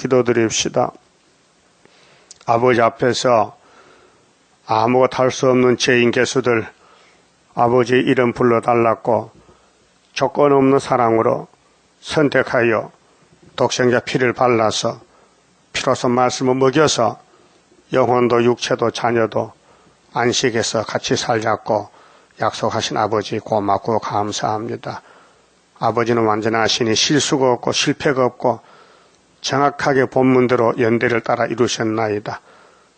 기도드립시다. 아버지 앞에서 아무것도 할 수 없는 죄인 개수들 아버지 이름 불러달랐고 조건 없는 사랑으로 선택하여 독생자 피를 발라서 피로서 말씀을 먹여서 영혼도 육체도 자녀도 안식해서 같이 살자고 약속하신 아버지 고맙고 감사합니다. 아버지는 완전하시니 실수가 없고 실패가 없고 정확하게 본문대로 연대를 따라 이루셨나이다.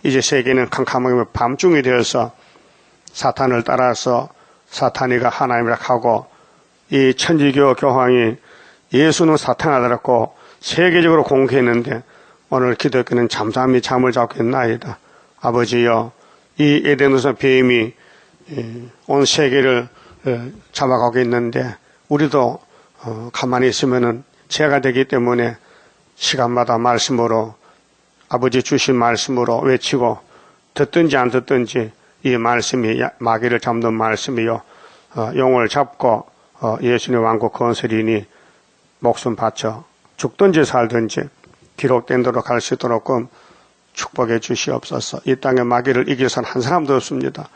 이제 세계는 캄캄하게 밤중이 되어서 사탄을 따라서 사탄이가 하나님이라 하고 이 천주교 교황이 예수는 사탄을 알았고 세계적으로 공개했는데 오늘 기독교는 잠잠히 잠을 자고 있나이다. 아버지여, 이 에덴에서 뱀이 온 세계를 잡아가고 있는데 우리도 가만히 있으면은 죄가 되기 때문에 시간마다 말씀으로 아버지 주신 말씀으로 외치고 듣든지 안 듣든지 이 말씀이 마귀를 잡는 말씀이요 용을 잡고 예수님 왕국 건설이니 목숨 바쳐 죽든지 살든지 기록된 대로 갈 수 있도록 축복해 주시옵소서. 이 땅에 마귀를 이길 사람 한 사람도 없습니다.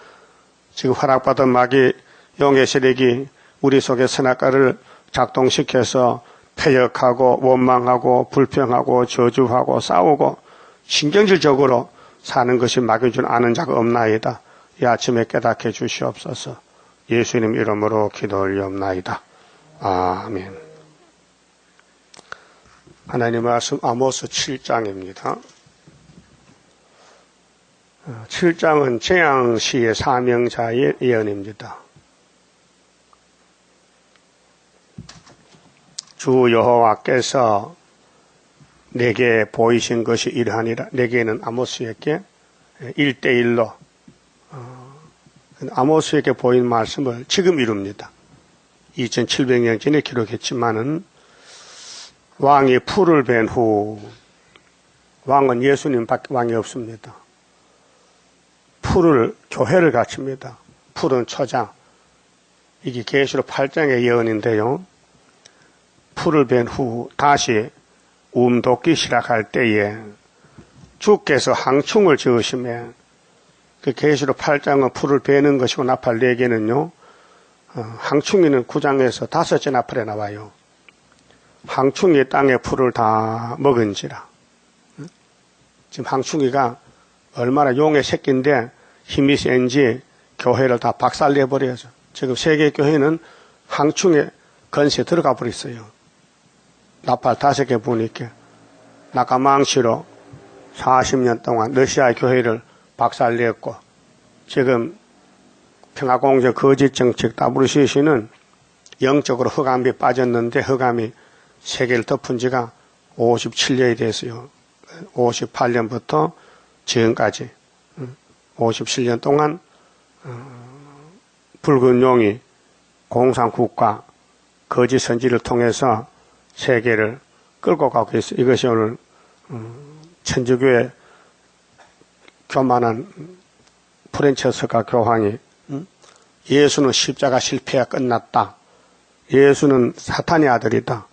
지금 허락받은 마귀 용의 세력이 우리 속에 선악과를 작동시켜서 폐역하고 원망하고 불평하고 저주하고 싸우고 신경질적으로 사는 것이 마귀인 줄 아는 자가 없나이다. 이 아침에 깨닫게 주시옵소서. 예수님 이름으로 기도 올리옵나이다. 아멘. 하나님 말씀 아모스 7장입니다. 7장은 재앙시의 사명자의 예언입니다. 주 여호와께서 내게 보이신 것이 이러하니라. 내게는 아모스에게 1:1로 아모스에게 보인 말씀을 지금 이룹니다. 2700년 전에 기록했지만은 왕이 풀을 벤 후 왕은 예수님밖에 왕이 없습니다. 풀을 교회를 갖춥니다. 풀은 초장. 이게 계시록 8장의 예언인데요. 풀을 벤 후 다시 돋기 시작할 때에 주께서 항충을 지으시면 그 계시록 8장은 풀을 베는 것이고 나팔 4개는요. 항충이는 9장에서 5째 나팔에 나와요. 항충이 땅의 풀을 다 먹은지라. 지금 항충이가 얼마나 용의 새끼인데 힘이 센지 교회를 다 박살내버려야죠. 지금 세계교회는 항충의 건세에 들어가 버렸어요. 나팔 5개 부니까 나가망시로 40년 동안 러시아의 교회를 박살냈고 지금 평화공정 거짓 정책 WCC는 영적으로 흑암이 빠졌는데 흑암이 세계를 덮은 지가 57년이 됐어요. 58년부터 지금까지 57년 동안 붉은 용이 공산국가 거짓 선지를 통해서 세계를 끌고 가고 있어요. 이것이 오늘 천주교의 교만한 프란치스카 교황이 예수는 십자가 실패가 끝났다. 예수는 사탄의 아들이다.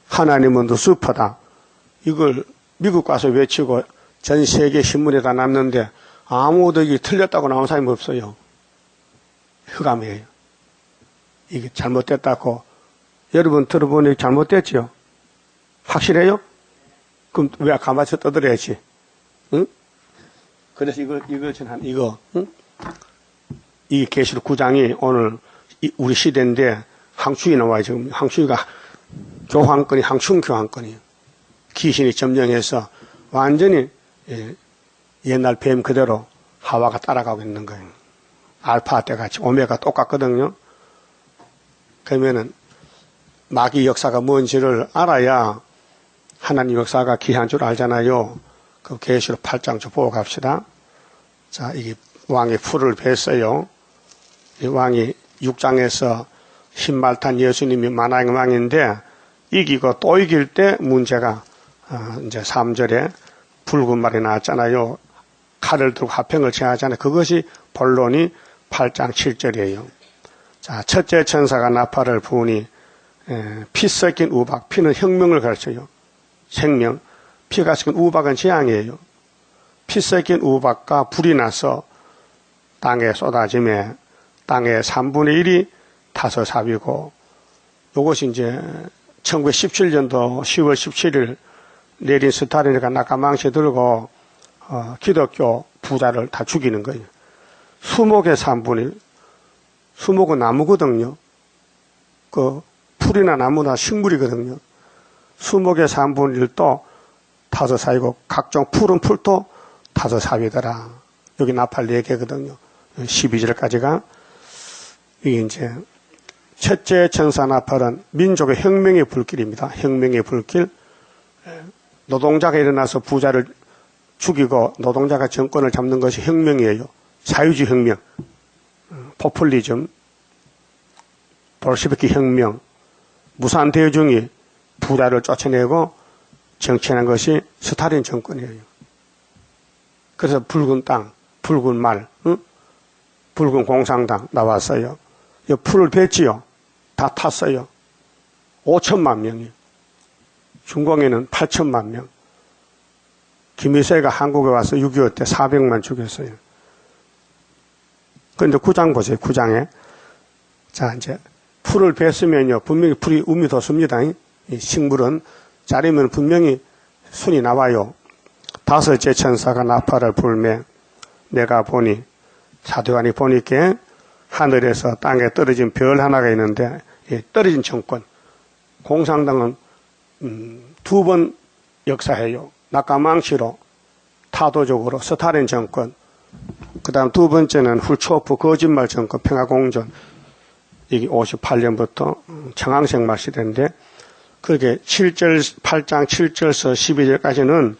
하나님은 루시퍼다. 이걸 미국 가서 외치고 전 세계 신문에다 놨는데 아무도 이게 틀렸다고 나온 사람이 없어요. 흑암이에요. 이게 잘못됐다고 여러분 들어보니 잘못됐죠? 확실해요? 그럼 왜 가만히 떠들어야지? 응? 그래서 이거, 이 계시록 9장이 오늘 우리 시대인데 항충이 나와요. 지금 항충이가 교황권이 항충 교황권이에요. 귀신이 점령해서 완전히 옛날 뱀 그대로 하와가 따라가고 있는 거예요. 알파 때 같이 오메가 똑같거든요. 그러면은 마귀 역사가 뭔지를 알아야 하나님 역사가 귀한 줄 알잖아요. 그 계시록 8장 좀 보고 갑시다. 자, 이게 왕이 풀을 뱄어요. 이 왕이 6장에서 신말탄 예수님이 만왕의 왕인데 이기고 또 이길 때 문제가 이제 3절에 붉은 말이 나왔잖아요. 칼을 들고 화평을 제하잖아요. 그것이 본론이 8장 7절이에요. 자, 첫째 천사가 나팔을 부으니 피 섞인 우박, 피는 혁명을 가르쳐요. 생명, 피가 섞인 우박은 재앙이에요. 피 섞인 우박과 불이 나서 땅에 쏟아지며 땅의 3분의 1이 타서삽이고, 이것이 이제 1917년도 10월 17일 내린 스타린이가 낙하망치 들고 기독교 부자를 다 죽이는 거예요. 수목의 3분의 1. 수목은 나무거든요. 그 풀이나 나무나 식물이거든요. 수목의 3분의 1도 타서삽이고 각종 푸른 풀도 타서삽이더라. 여기 나팔 4개거든요. 12절까지가. 이게 이제 첫째 천사 나팔은 민족의 혁명의 불길입니다. 혁명의 불길. 노동자가 일어나서 부자를 죽이고 노동자가 정권을 잡는 것이 혁명이에요. 사회주의 혁명, 포퓰리즘, 볼셰비키 혁명, 무산대중이 부자를 쫓아내고 정치하는 것이 스탈린 정권이에요. 그래서 붉은 땅, 붉은 말, 붉은 공산당 나왔어요. 풀을 뱄지요. 다 탔어요. 5천만 명이. 중공에는 8천만 명. 김일성이가 한국에 와서 6.25 때 400만 죽였어요. 그런데 9장 보세요. 9장에. 자, 이제 풀을 뱄으면요. 분명히 풀이 um이 돋습니다. 이 식물은 자르면 분명히 순이 나와요. 다섯째 천사가 나팔을 불매 내가 보니 사도관이 보니까 하늘에서 땅에 떨어진 별 하나가 있는데 떨어진 정권. 공산당은 2번 역사해요. 낙하망치로 타도적으로 스탈린 정권. 그 다음 2번째는 훌초프 거짓말 정권 평화공존. 이게 58년부터 청항생말 시대인데 그게 8장 7절서 12절까지는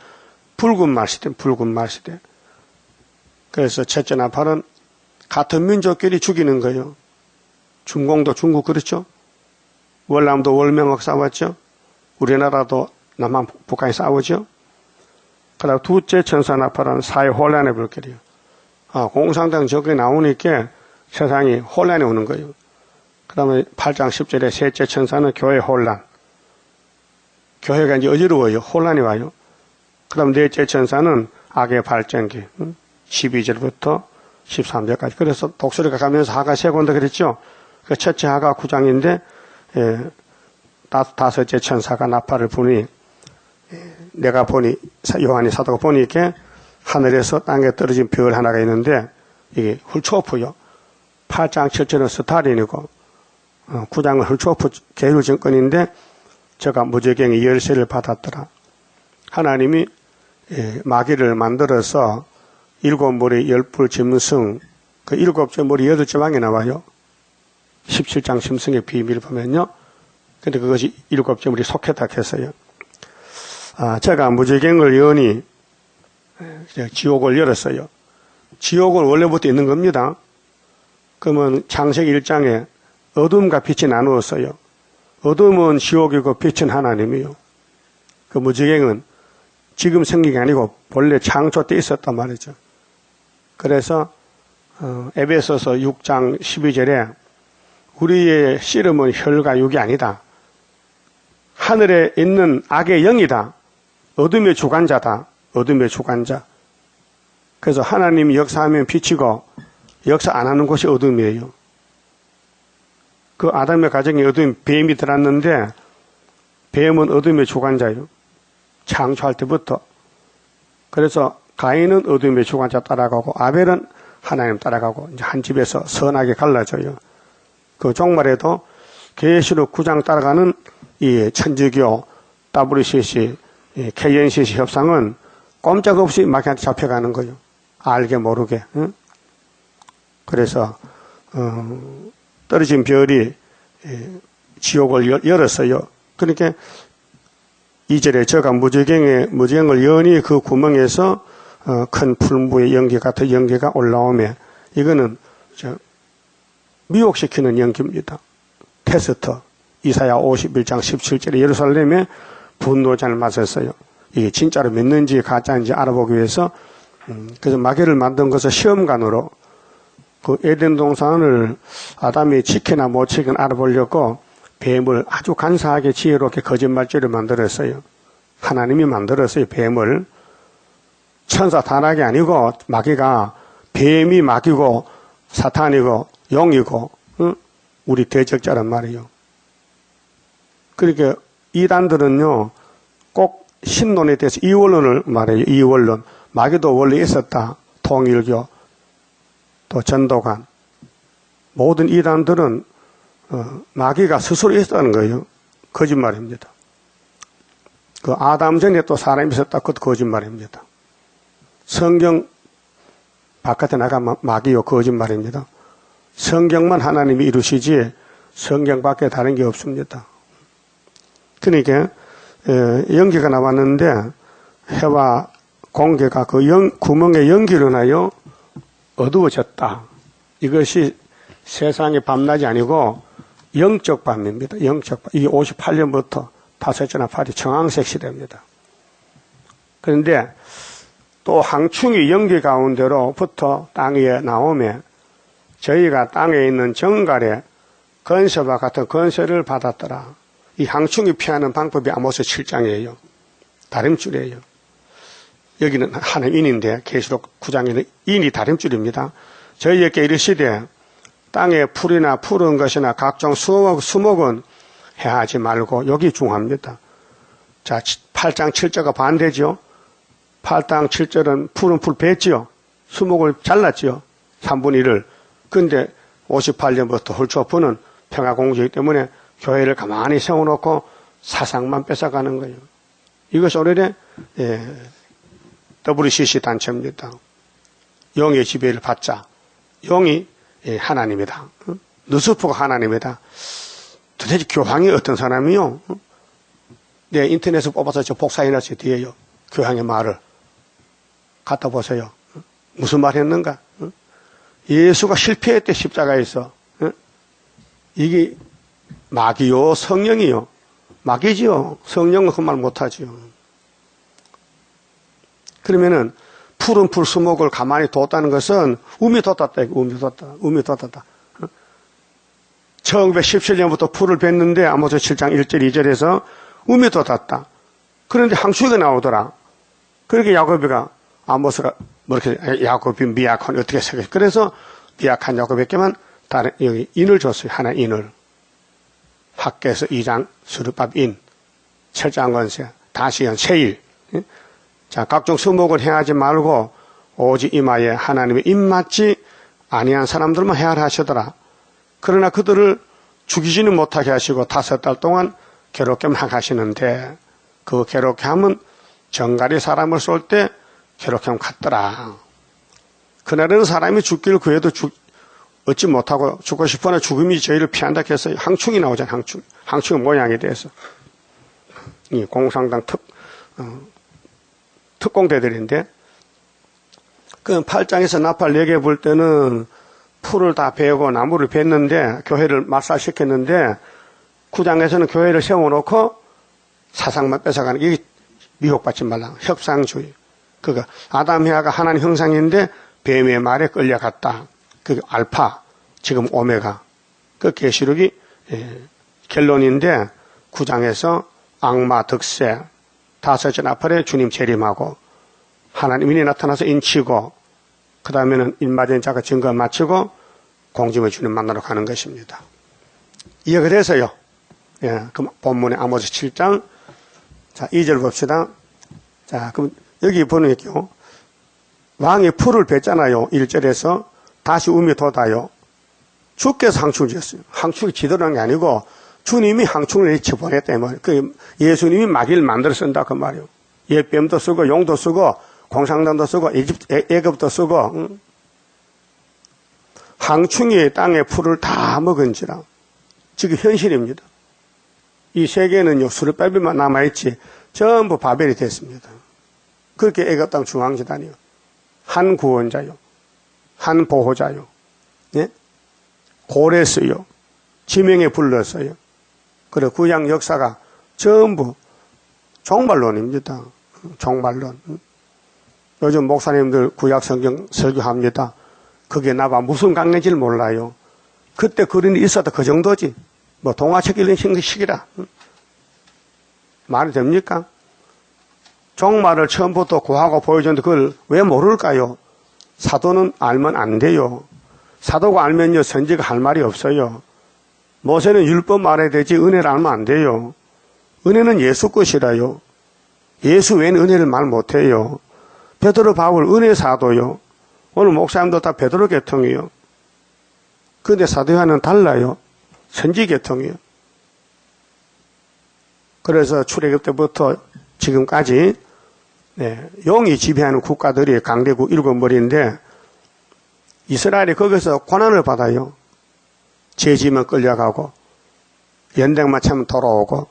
붉은 말 시대, 붉은 말 시대. 그래서 첫째 나팔은 같은 민족끼리 죽이는 거예요. 중공도 중국 그렇죠? 월남도 월명하고 싸웠죠? 우리나라도 남한 북한이 싸우죠? 그 다음 둘째 천사 나팔은 사회 혼란의 불길이에요. 공산당 적이 나오니까 세상이 혼란이 오는 거예요. 그 다음에 8장 10절에 셋째 천사는 교회 혼란. 교회가 이제 어지러워요. 혼란이 와요. 그 다음 넷째 천사는 악의 발전기. 12절부터 13절까지. 그래서 독수리가 가면서 하가 세고 온다 그랬죠? 그 첫째 하가 9장인데, 다섯째 천사가 나팔을 부니, 내가 보니, 요한이 사도가 보니까 하늘에서 땅에 떨어진 별 하나가 있는데, 이게 훌초프요. 8장 7절은 스탈린이고, 9장은 훌초프 계율 정권인데, 저가 무저갱의 열쇠를 받았더라. 하나님이 마귀를 만들어서 7머리 10뿔 짐승, 그 7째 머리 8째 왕이 나와요. 17장 심승의 비밀을 보면요. 근데 그것이 7째 머리 속했다 했어요. 제가 무저갱을 여니 지옥을 열었어요. 지옥은 원래부터 있는 겁니다. 그러면 창세기 1장에 어둠과 빛이 나누었어요. 어둠은 지옥이고 빛은 하나님이요. 그 무저갱은 지금 생긴 게 아니고 본래 창조 때 있었단 말이죠. 그래서 에베소서 6장 12절에 우리의 씨름은 혈과 육이 아니다. 하늘에 있는 악의 영이다. 어둠의 주관자다. 어둠의 주관자. 그래서 하나님이 역사하면 빛이고 역사 안 하는 곳이 어둠이에요. 그 아담의 가정에 어둠 뱀이 들어왔는데 뱀은 어둠의 주관자예요. 창조할 때부터. 그래서 가인은 어둠의 주관자 따라가고 아벨은 하나님 따라가고 이제 한 집에서 선하게 갈라져요. 그 종말에도 계시록 9장 따라가는 이 천주교 WCC, KNCC 협상은 꼼짝없이 마귀한테 잡혀가는 거예요. 알게 모르게. 응? 그래서 떨어진 별이 지옥을 열었어요. 그러니까 2절에 저가 무저갱을 여니 그 구멍에서 큰 풀무의 연기 같은 연기가 올라오며 이거는 미혹시키는 연기입니다. 테스트. 이사야 51장 17절에 예루살렘에 분노잔을 마셨어요. 이게 진짜로 믿는지 가짜인지 알아보기 위해서 그래서 마귀를 만든 것을 시험관으로 그 에덴 동산을 아담이 지키나 못 지키나 알아보려고 뱀을 아주 간사하게 지혜롭게 거짓말죄를 만들었어요. 하나님이 만들었어요. 뱀을. 천사 단락이 아니고 마귀가 뱀이 마귀고 사탄이고 용이고 우리 대적자란 말이에요. 그러니까 이단들은요 꼭 신론에 대해서 이원론을 말해요. 이원론. 마귀도 원래 있었다. 통일교 또 전도관 모든 이단들은 마귀가 스스로 있었다는 거예요. 거짓말입니다. 그 아담 전에 또 사람이 있었다. 그것도 거짓말입니다. 성경 바깥에 나가면 마귀요 거짓말입니다. 성경만 하나님이 이루시지 성경 밖에 다른 게 없습니다. 그러니까 연기가 나왔는데 해와 공개가 그 구멍에 연기를 하여 어두워졌다. 이것이 세상의 밤낮이 아니고 영적 밤입니다. 영적 밤. 이게 58년부터 다섯째나 팔이 청황색 시대입니다. 그런데 또 항충이 연기 가운데로부터 땅 위에 나오며 저희가 땅에 있는 정갈에 건설과 같은 건설을 받았더라. 이 항충이 피하는 방법이 아모스 7장이에요. 다림줄이에요. 여기는 하나님 인인데 계시록 9장에는 인이 다림줄입니다. 저희에게 이르시되 땅에 풀이나 푸른 것이나 각종 수목은 해하지 말고 여기 중요합니다. 자, 8장 7절과 반대죠. 8장 7절은 푸른 풀 뺐지요. 수목을 잘랐지요. 3분의 1을. 근데 58년부터 홀초푸는 평화공주이기 때문에 교회를 가만히 세워놓고 사상만 뺏어가는 거예요. 이것이 오늘의 WCC 단체입니다. 영의 지배를 받자. 영이 하나님이다. 누스프가 하나님이다. 도대체 교황이 어떤 사람이요? 네, 인터넷에서 뽑아서 저 복사해놨어요. 뒤에요. 교황의 말을. 갖다 보세요. 무슨 말 했는가? 예수가 실패했대 십자가에서. 이게 마귀요 성령이요. 마귀지요. 성령은 그 말 못하지요. 그러면은 푸른 풀 수목을 가만히 뒀다는 것은 우미 뒀다. 우미 뒀다. 1917년부터 풀을 뱉는데 아모스 7장 1절 2절에서 우미 뒀다. 그런데 항축이 나오더라. 그렇게 야곱이가 아모스가 뭐 이렇게 야곱이 미약한 어떻게 생각해? 그래서 미약한 야곱에게만 다른 여기 인을 줬어요. 하나 인을. 학계에서 2장 수르밥 인, 7장 건세, 다시연 세일. 자, 각종 수목을 행하지 말고 오직 이마에 하나님의 입맞지 아니한 사람들만 해야 하시더라. 그러나 그들을 죽이지는 못하게 하시고 5달 동안 괴롭게만 하시는데 그 괴롭게 하면 정갈이 사람을 쏠 때 괴롭게 하면 갔더라. 그날에는 사람이 죽기를 구해도 얻지 못하고 죽고 싶으나 죽음이 저희를 피한다 해서 항충이 나오잖아요. 항충의 모양에 대해서. 이 공산당 특공대들인데 그 8장에서 나팔 4개 불 때는 풀을 다 베고 나무를 뱄는데 교회를 말살시켰는데 9장에서는 교회를 세워놓고 사상만 뺏어가는 이게 미혹받지 말라. 협상주의. 그가 아담 해아가 하나님 형상인데 뱀의 말에 끌려갔다. 그 알파, 지금 오메가. 그 계시록이 결론인데 9장에서 악마 득세, 5째 나팔에 주님 재림하고 하나님이 나타나서 인치고 그 다음에는 인마된 자가 증거 마치고 공중의 주님 만나러 가는 것입니다. 이해가 돼서요. 그 본문의 아모스 7장 자 2절 봅시다. 자 그럼 여기 보니까요. 왕이 풀을 뱉잖아요. 1절에서 다시 우미 돋아요. 주께서 항축을 지었어요. 항축이 지도라는 게 아니고 주님이 항축을 내치 보냈다. 그 예수님이 마귀를 만들어 쓴다 그 말이에요. 옛뱀도 쓰고 용도 쓰고 공산당도 쓰고 애굽도 쓰고 항충이 땅의 풀을 다 먹은지라. 지금 현실입니다. 이 세계는요 수르바벨만 남아있지 전부 바벨이 됐습니다. 그렇게 애굽 땅 중앙지단이요. 한 구원자요. 한 보호자요. 예? 고레스요. 지명에 불렀어요. 그리고 구약 역사가 전부 종말론입니다. 종말론. 요즘 목사님들 구약 성경 설교합니다. 그게 나가 무슨 강례인지를 몰라요. 그때 그림이 있어도 그 정도지. 뭐 동화책 읽는 식이라. 말이 됩니까? 종말을 처음부터 구하고 보여줬는데 그걸 왜 모를까요? 사도는 알면 안 돼요. 사도가 알면요, 선지가 할 말이 없어요. 모세는 율법 말해야 되지 은혜를 알면 안 돼요. 은혜는 예수 것이라요. 예수 외에는 은혜를 말 못해요. 베드로, 바울 은혜 사도요. 오늘 목사님도 다 베드로 계통이요. 그런데 사도와는 달라요. 선지 계통이요. 그래서 출애굽 때부터 지금까지 용이 지배하는 국가들이 강대국 7머리인데 이스라엘이 거기서 고난을 받아요. 죄지면 끌려가고 연대만 차면 돌아오고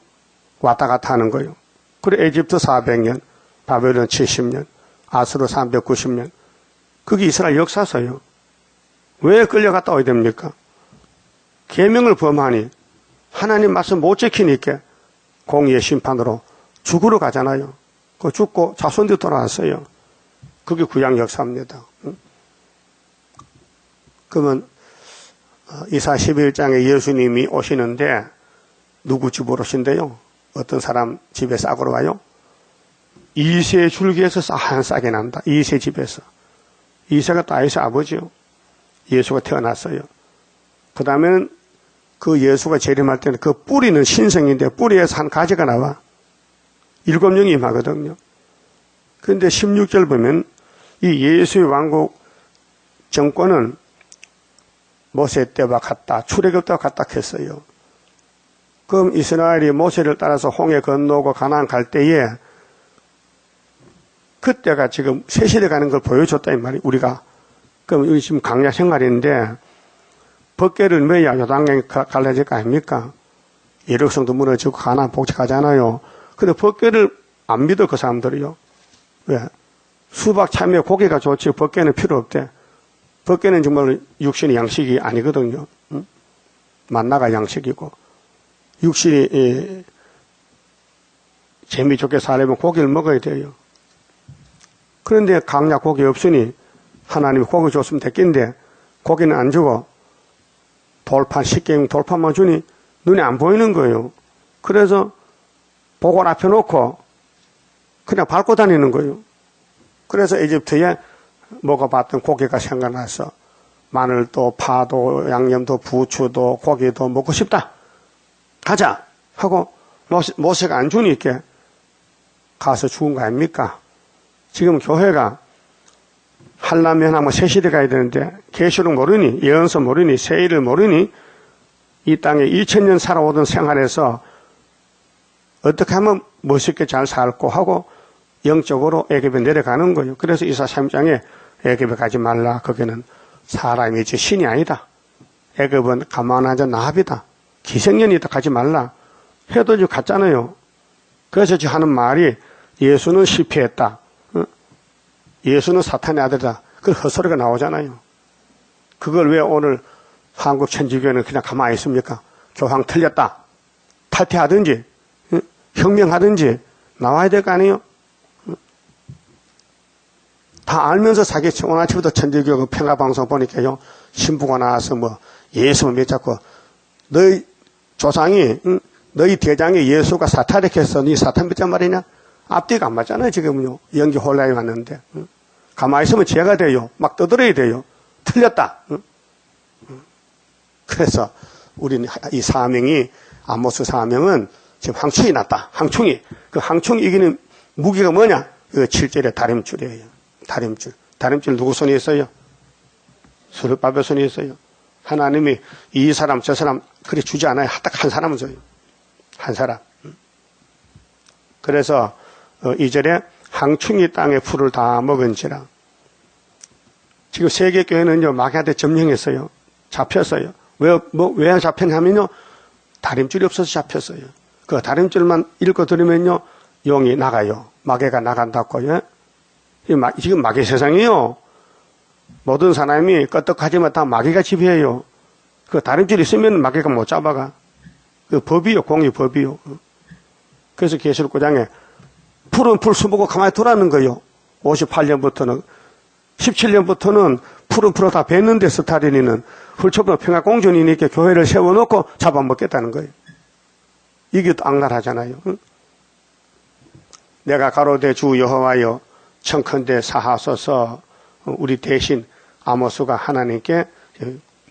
왔다 갔다 하는 거예요. 그리고 에집트 400년, 바벨론 70년, 아수르 390년. 그게 이스라엘 역사서요. 왜 끌려갔다 와야 됩니까? 계명을 범하니 하나님 말씀 못 지키니까 공의의 심판으로 죽으러 가잖아요. 그 죽고 자손들이 돌아왔어요. 그게 구약 역사입니다. 그러면 이사 11장에 예수님이 오시는데 누구 집으로 오신대요? 어떤 사람 집에 싹으로 와요? 이세 줄기에서 한 싹이 난다. 이세 집에서. 이세가 다윗의 아버지요. 예수가 태어났어요. 그 다음에는 그 예수가 재림할 때는 그 뿌리는 신성인데 뿌리에서 한 가지가 나와. 7명이 임하거든요. 그런데 16절 보면 이 예수의 왕국 정권은 모세 때와 같다. 출애굽 때와 같다 했어요. 그럼 이스라엘이 모세를 따라서 홍해 건너고 가나안 갈 때에 그때가 지금 세시대 가는 걸 보여줬다 이 말이 우리가. 그럼 여기 지금 강야 생활인데 법궤를 매야 요단강에 갈라질 거 아닙니까? 예력성도 무너지고 가나안 복직하잖아요. 근데 법궤를 안 믿어 그 사람들이요. 왜? 수박 참외 고기가 좋지 법궤는 필요 없대. 법궤는 정말 육신의 양식이 아니거든요. 응? 만나가 양식이고 육신이 재미 좋게 살려면 고기를 먹어야 돼요. 그런데 강야 고기 없으니 하나님이 고기 줬으면 됐긴데 고기는 안 주고 돌판, 식객 돌판만 주니 눈에 안 보이는 거예요. 그래서 보골 앞에 놓고 그냥 밟고 다니는 거예요. 그래서 이집트에 먹어봤던 고기가 생각나서 마늘도 파도 양념도 부추도 고기도 먹고 싶다. 가자 하고 모세가 안 주니까 가서 죽은 거 아닙니까? 지금 교회가 한라면 하면 새시대 가야 되는데 계시록 모르니 예언서 모르니 세일을 모르니 이 땅에 2000년 살아오던 생활에서 어떻게 하면 멋있게 잘 살고 하고 영적으로 애굽에 내려가는 거예요. 그래서 이사 3장에 애굽에 가지 말라. 거기는 사람이지 신이 아니다. 애굽은 가만하자 나합이다. 기생년이다. 가지 말라. 해도 지금 갔잖아요. 그래서 지금 하는 말이 예수는 실패했다. 예수는 사탄의 아들이다. 그 헛소리가 나오잖아요. 그걸 왜 오늘 한국 천주교는 그냥 가만히 있습니까? 교황 틀렸다. 탈퇴하든지 혁명하든지 나와야 될 거 아니에요? 다 알면서 자기 오늘 아침부터 천주교 평화방송 보니까요. 신부가 나와서 뭐 예수만 맺잡고 너희 조상이 너희 대장이 예수가 사탄했겠어. 네 사탄 맺잔 말이냐? 앞뒤가 안 맞잖아요. 지금은요. 연기 혼란이 왔는데 가만히 있으면 죄가 돼요. 막 떠들어야 돼요. 틀렸다. 그래서 우리는 이 사명이 아모스 사명은 지금 항충이 났다. 항충이. 그 항충이 이기는 무기가 뭐냐? 그 7절에 다림줄이에요. 다림줄. 다림줄 누구 손에 있어요? 스룹바벨 손에 있어요. 하나님이 이 사람 저 사람 그리 주지 않아요. 딱 한 사람은 줘요. 한 사람. 그래서 2절에 항충이 땅에 풀을 다 먹은지라. 지금 세계교회는요 마귀한테 점령했어요. 잡혔어요. 왜 잡혔냐면요 다림줄이 없어서 잡혔어요. 그 다림줄만 읽고 들으면요 용이 나가요. 마귀가 나간다고요. 지금 마귀 세상이요. 모든 사람이 끄떡하지만 다 마귀가 지배해요. 그 다림줄이 있으면 마귀가 못 잡아가. 그 법이요. 공의 법이요. 그래서 계시록 9장에 풀은 풀 수보고 가만히 두라는 거예요. 58년부터는 17년부터는 풀은 풀어 다 뱉는데 스타린이는 훌초보 평화공존이니까 교회를 세워놓고 잡아먹겠다는 거예요. 이게 또 악랄하잖아요. 내가 가로되 주 여호와여 청컨대 사하소서. 우리 대신 아모스가 하나님께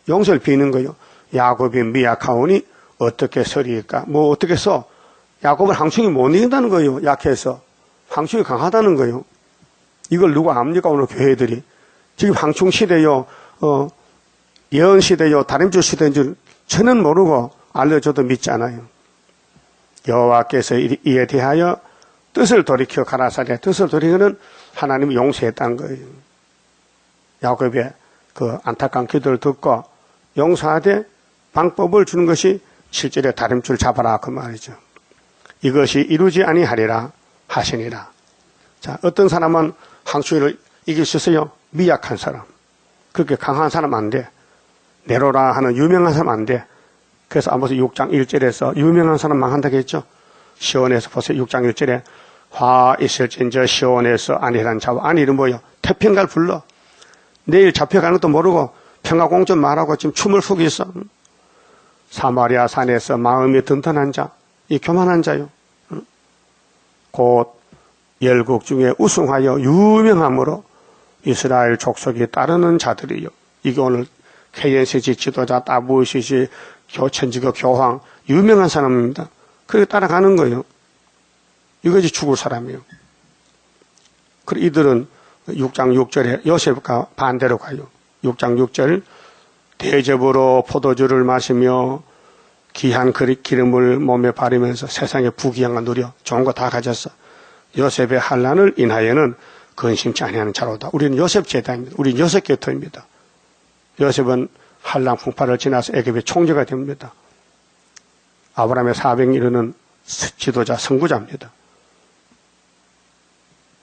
용서를 비는 거예요. 야곱이 미약하오니 어떻게 서리일까? 뭐 어떻게 써? 야곱은 항충이 못 이긴다는 거예요. 약해서. 항충이 강하다는 거예요. 이걸 누가 압니까? 오늘 교회들이. 지금 항충 시대요. 예언 시대요. 다림줄 시대인 줄 저는 모르고 알려줘도 믿지 않아요. 여호와께서 이에 대하여 뜻을 돌이켜 가라사대. 뜻을 돌이키는 하나님이 용서했다는 거예요. 야곱의 그 안타까운 기도를 듣고 용서하되 방법을 주는 것이 7절에 다림줄 잡아라 그 말이죠. 이것이 이루지 아니하리라 하시니라. 자, 어떤 사람은 항충이를 이길 수 있어요? 미약한 사람. 그렇게 강한 사람 안 돼. 네로라 하는 유명한 사람 안 돼. 그래서 아모스 6장 1절에서 유명한 사람 망한다고 했죠. 시온에서 보세요. 6장 1절에 화 있을진저 시온에서 안일한 자와 안일은 뭐예요? 태평가를 불러. 내일 잡혀가는 것도 모르고 평화공존 말하고 지금 춤을 추고 있어. 사마리아 산에서 마음이 든든한 자, 이 교만한 자요. 곧 열국 중에 우승하여 유명함으로 이스라엘 족속이 따르는 자들이요. 이게 오늘 KNCG 지도자, 따부시지, 천지교 교황, 유명한 사람입니다. 그렇게 따라가는 거예요. 이것이 죽을 사람이에요. 그리고 이들은 6장 6절에 요셉과 반대로 가요. 6장 6절 대접으로 포도주를 마시며 귀한 기름을 몸에 바르면서 세상의 부귀영화 누려 좋은 거 다 가졌어. 요셉의 환난을 인하여는 근심치 아니하는 자로다. 우리는 요셉 제자입니다. 우리는 요셉 계통입니다. 요셉은 환난 풍파를 지나서 애굽의 총재가 됩니다. 아브라함의 400년 이르는 지도자 선구자입니다.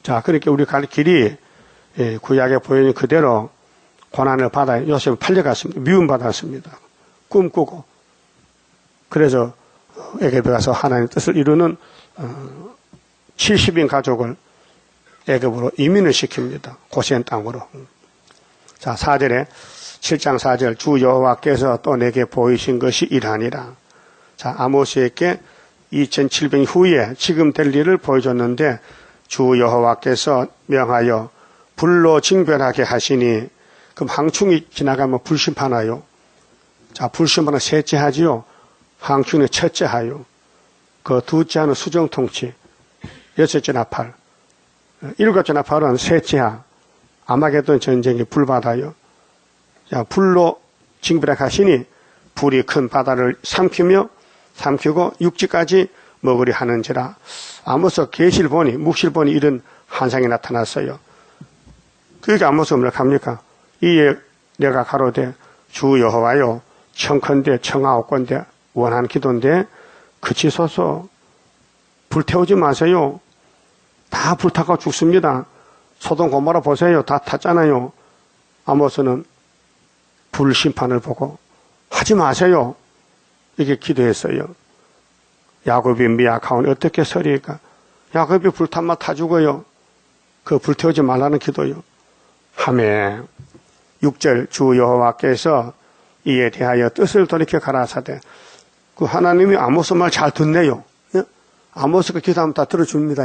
자, 그렇게 우리 갈 길이 구약에 보이는 그대로 고난을 받아 요셉은 팔려갔습니다. 미움받았습니다. 꿈꾸고. 그래서 애굽에 가서 하나님의 뜻을 이루는 70인 가족을 애굽으로 이민을 시킵니다. 고센 땅으로. 자, 4절에 7장 4절 주 여호와께서 또 내게 보이신 것이 이러하니라. 자, 아모스에게 2700년 후에 지금 될 일을 보여줬는데 주 여호와께서 명하여 불로 징별하게 하시니 그럼 항충이 지나가면 불심판하요. 자, 불심판은 셋째 하지요. 항충은 첫째 하요. 그 둘째 하는 수정통치. 여섯째 나팔. 일곱째 나팔은 셋째 하. 아마겟돈 전쟁이 불바다요. 자, 불로 징별하게 하시니 불이 큰 바다를 삼키고 육지까지 먹으려 하는지라. 아모스 계시를 보니 묵시를 보니 이런 환상이 나타났어요. 그러니까 아모스가 뭐라 합니까? 이에 내가 가로되 주 여호와여 청컨대 청하옵건대 원하는 기도인데 그치소서. 불태우지 마세요. 다 불타고 죽습니다. 소돔 고모라 보세요. 다 탔잖아요. 아모스는 불심판을 보고 하지 마세요. 이렇게 기도했어요. 야곱이 미약하오니 어떻게 서리일까? 야곱이 불타면 타 죽어요. 그 불태우지 말라는 기도요. 하매 6절 주 여호와께서 이에 대하여 뜻을 돌이켜 가라사대. 그 하나님이 아모스 말 잘 듣네요. 아모스가 기도하면 다 들어줍니다.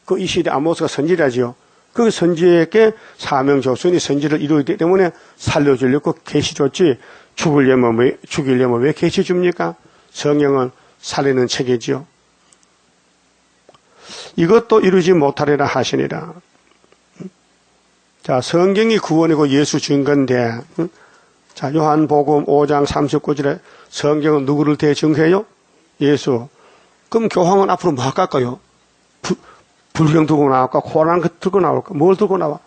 그 이 시대 아모스가 선지자지요. 그 선지에게 사명 조선이 선지를 이루기 때문에 살려주려고 계시 줬지. 죽이려면 왜 계시 줍니까? 성령은 살리는 책이지요. 이것도 이루지 못하리라 하시니라. 자, 성경이 구원이고 예수 증거인데, 자, 요한복음 5장 39절에 성경은 누구를 대증해요? 예수. 그럼 교황은 앞으로 뭐 할까요? 불경 들고 나올까? 코란 들고 나올까? 뭘 들고 나와?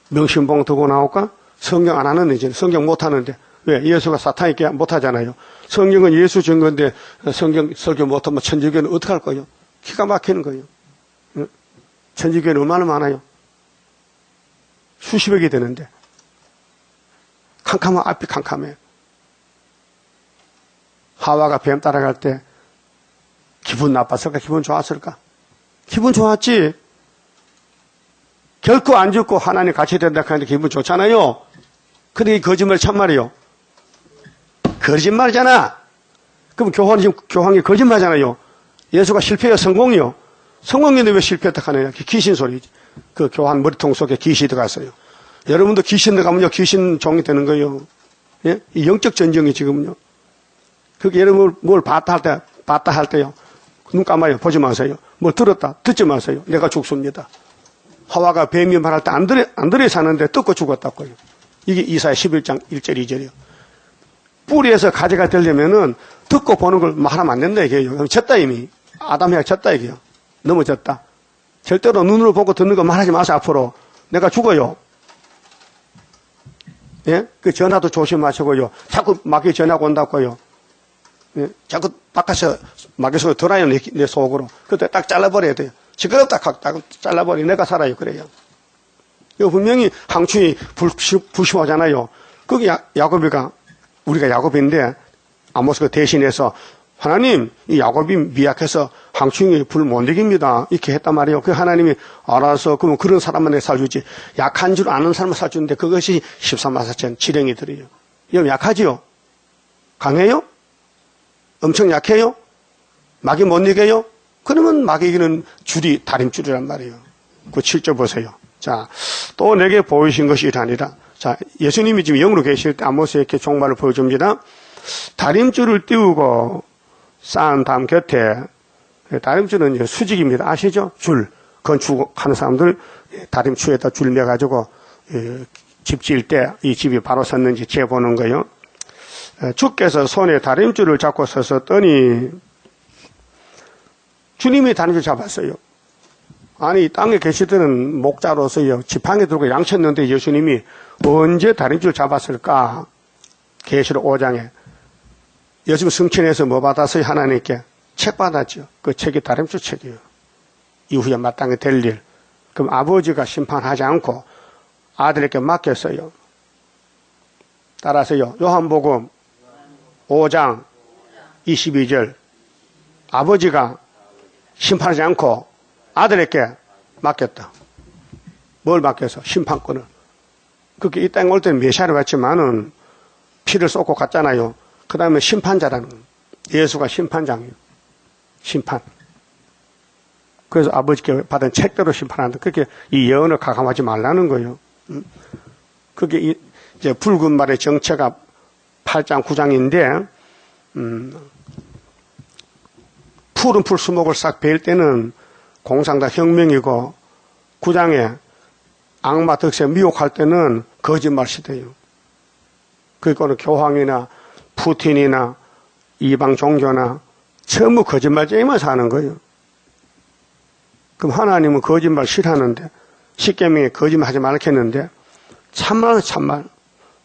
명심봉 들고 나올까? 성경 안 하는 이제 성경 못 하는데. 왜? 예수가 사탄에게 못 하잖아요. 성경은 예수 증거인데 성경 설교 못하면 천주교는 어떻게 할 거예요? 기가 막히는 거예요. 천주교는 얼마나 많아요? 수십억이 되는데. 캄캄한 앞이 캄캄해. 하와가 뱀 따라갈 때 기분 나빴을까? 기분 좋았을까? 기분 좋았지. 결코 안 죽고 하나님 같이 된다 하는데 기분 좋잖아요. 근데 이 거짓말 참말이에요. 거짓말이잖아. 그럼 교황이 거짓말이잖아요. 예수가 실패요, 성공이요. 성공인데 왜 실패했다 하느냐. 귀신 소리지. 그 교환 머리통 속에 귀신이 들어갔어요. 여러분도 귀신 들어가면요, 귀신 종이 되는 거예요. 예? 이 영적 전쟁이 지금요. 그게 여러분 뭘 봤다 할 때요. 눈 감아요. 보지 마세요. 뭘 들었다. 듣지 마세요. 내가 죽습니다. 하와가 뱀이 말할 때 안 들어 사는데 듣고 죽었다고요. 이게 이사야 11장 1절 2절이요. 뿌리에서 가지가 되려면은 듣고 보는 걸 말하면 안 된다 이게요. 졌다 이미. 아담이야 졌다 이게요. 넘어졌다. 절대로 눈으로 보고 듣는 거 말하지 마세요. 앞으로. 내가 죽어요. 예? 그 전화도 조심하시고요. 자꾸 마귀 전화가 온다고요. 예? 자꾸 바깥에서 마귀 소리 들어요. 내 속으로. 그때 딱 잘라버려야 돼요. 시끄럽다. 딱 잘라버려. 내가 살아요. 그래요. 이거 분명히 항충이 불심하잖아요. 그게 야곱이가, 우리가 야곱인데, 아모스가 대신해서, 하나님, 이 야곱이 미약해서 항충이 불 못 이깁니다. 이렇게 했단 말이에요. 그 하나님이 알아서, 그러면 그런 사람만 내 살주지. 약한 줄 아는 사람만 살주는데 그것이 13마사천 지령이 들어요. 이거 약하지요? 강해요? 엄청 약해요? 마귀 못 이겨요? 그러면 마귀 이기는 줄이 다림줄이란 말이에요. 그 7절 보세요. 자, 또 내게 보이신 것이 이러하니라. 자, 예수님이 지금 영으로 계실 때 아모스에게 종말을 보여줍니다. 다림줄을 띄우고 쌓은 담 곁에, 다림줄은 수직입니다. 아시죠? 줄. 건축하는 사람들 다림줄에다 줄 매가지고 집 지을 때 이 집이 바로 섰는지 재보는 거예요. 주께서 손에 다림줄을 잡고 서셨더니 주님이 다림줄 잡았어요. 아니 땅에 계시던 목자로서요. 지팡이 들고 양쳤는데 예수님이 언제 다림줄 잡았을까? 계시록 5장에 예수님 승천해서 뭐 받았어요? 하나님께 책 받았죠. 그 책이 다림줄 책이에요. 이후에 마땅히 될 일. 그럼 아버지가 심판하지 않고 아들에게 맡겼어요. 따라서요. 요한복음 5장 22절 아버지가 심판하지 않고 아들에게 맡겼다. 뭘 맡겨서? 심판권을. 그렇게 이 땅에 올 때는 메시아를 왔지만은 피를 쏟고 갔잖아요. 그 다음에 심판자라는 거예요. 예수가 심판장이에요. 심판. 그래서 아버지께 받은 책대로 심판한다. 그렇게 이 예언을 가감하지 말라는 거예요. 그게 이제 붉은 말의 정체가 8장, 9장인데, 푸른 풀수목을 싹 베일 때는 공상다 혁명이고, 9장에 악마 덕세 미혹할 때는 거짓말 시대예요. 그리고는 교황이나 푸틴이나 이방 종교나 전부 거짓말쟁이만 사는 거예요. 그럼 하나님은 거짓말 싫어하는데, 십계명에 거짓말하지 말겠는데, 참말은 참말.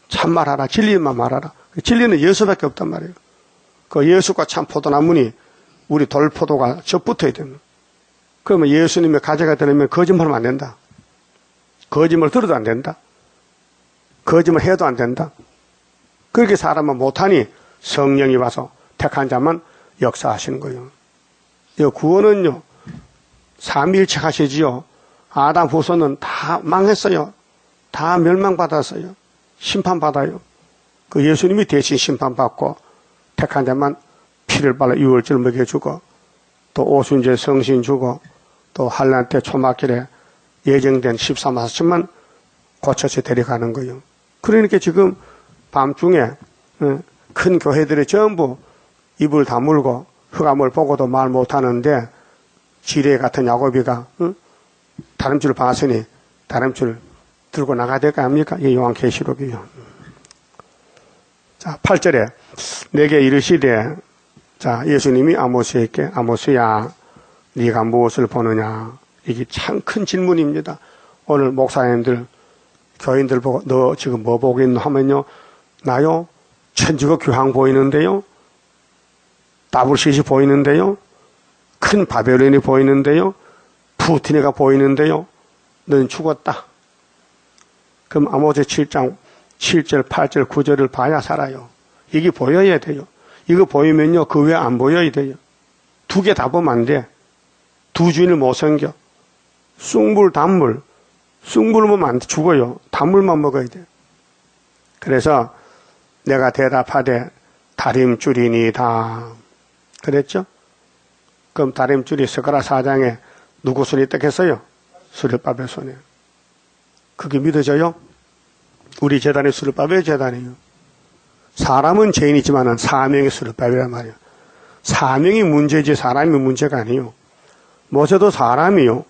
참말하라. 진리만 말하라. 진리는 예수밖에 없단 말이에요. 그 예수가 참 포도나무니 우리 돌포도가 접붙어야 됩니다. 그러면 예수님의 가지가 되려면 거짓말하면 안 된다. 거짓말 들어도 안 된다. 거짓말 해도 안 된다. 그렇게 사람은 못하니 성령이 와서 택한 자만 역사하시는 거예요. 이 구원은요. 삼위일체 하시지요. 아담 후손은 다 망했어요. 다 멸망받았어요. 심판받아요. 그 예수님이 대신 심판받고 택한 자만 피를 발라 유월절 먹여주고 또 오순절 성신 주고 또 환난 때 초막길에 예정된 13마사천만 고쳐서 데려가는 거예요. 그러니까 지금 밤중에 큰 교회들이 전부 입을 다물고 흑암을 보고도 말 못하는데 지뢰 같은 야곱이가 다림줄을 봤으니 다림줄 들고 나가야 될 거 아닙니까? 이 요한계시록이요. 자, 8절에 내게 이르시되 자, 예수님이 아모스에게 아모스야 네가 무엇을 보느냐? 이게 참 큰 질문입니다. 오늘 목사님들 교인들 보고 너 지금 뭐 보고 있노 하면요. 나요? 천지국 교황 보이는데요. 다블시시 보이는데요. 큰 바벨론이 보이는데요. 푸틴이가 보이는데요. 너는 죽었다. 그럼 아모스 7장 7절, 8절, 9절을 봐야 살아요. 이게 보여야 돼요. 이거 보이면요. 그 외에 안 보여야 돼요. 두 개 다 보면 안 돼. 두 주인을 못 섬겨. 쑥물, 단물. 쑥물 먹으면 안 돼. 죽어요. 단물만 먹어야 돼요. 그래서 내가 대답하되 다림줄이니다. 그랬죠? 그럼 다림줄이 스가랴 4장에 누구 손이 떴겠어요? 수르바벨 손에. 그게 믿어져요? 우리 재단이 수르바벨 재단이에요. 사람은 죄인이지만은 사명이 수르바벨이란 말이에요. 사명이 문제지 사람이 문제가 아니에요. 모세도 사람이요.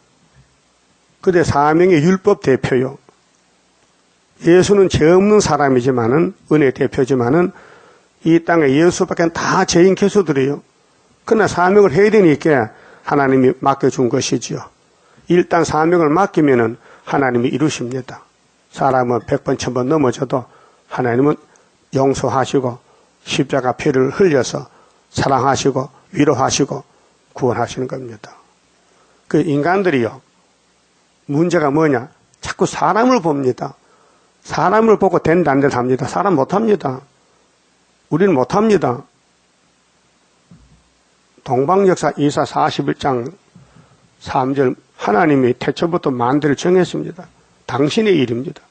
근데 사명이 율법 대표요. 예수는 죄 없는 사람이지만은 은혜 대표지만은 이 땅에 예수밖에 다 죄인 개수들이에요. 그러나 사명을 해야 되니까 하나님이 맡겨준 것이지요. 일단 사명을 맡기면은 하나님이 이루십니다. 사람은 100번, 1000번 넘어져도 하나님은 용서하시고 십자가 피를 흘려서 사랑하시고 위로하시고 구원하시는 겁니다. 그 인간들이요. 문제가 뭐냐? 자꾸 사람을 봅니다. 사람을 보고 된다 안 된다 합니다. 사람 못합니다. 우리는 못합니다. 동방역사 2사 41장 3절 하나님이 태초부터 만대를 정했습니다. 당신의 일입니다.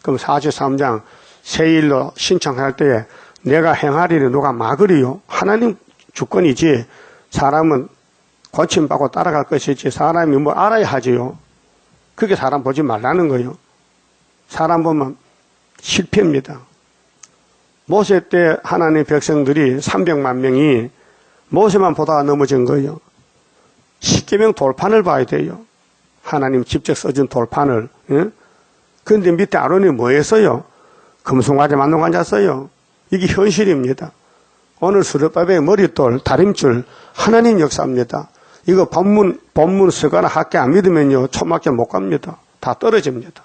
그럼 43장 새일로 신청할 때에 내가 행하리니 누가 막으리요? 하나님 주권이지 사람은 고침받고 따라갈 것이지 사람이 뭐 알아야 하지요. 그게 사람 보지 말라는 거예요. 사람 보면 실패입니다. 모세 때 하나님 백성들이 300만 명이 모세만 보다가 넘어진 거예요. 십계명 돌판을 봐야 돼요. 하나님 직접 써준 돌판을. 그런데 밑에 아론이 뭐 했어요? 금송아지 만능관자 써요. 이게 현실입니다. 오늘 수르바벨의 머릿돌, 다림줄 하나님 역사입니다. 이거 본문 서가나 학교 안 믿으면요 초막교 못 갑니다. 다 떨어집니다.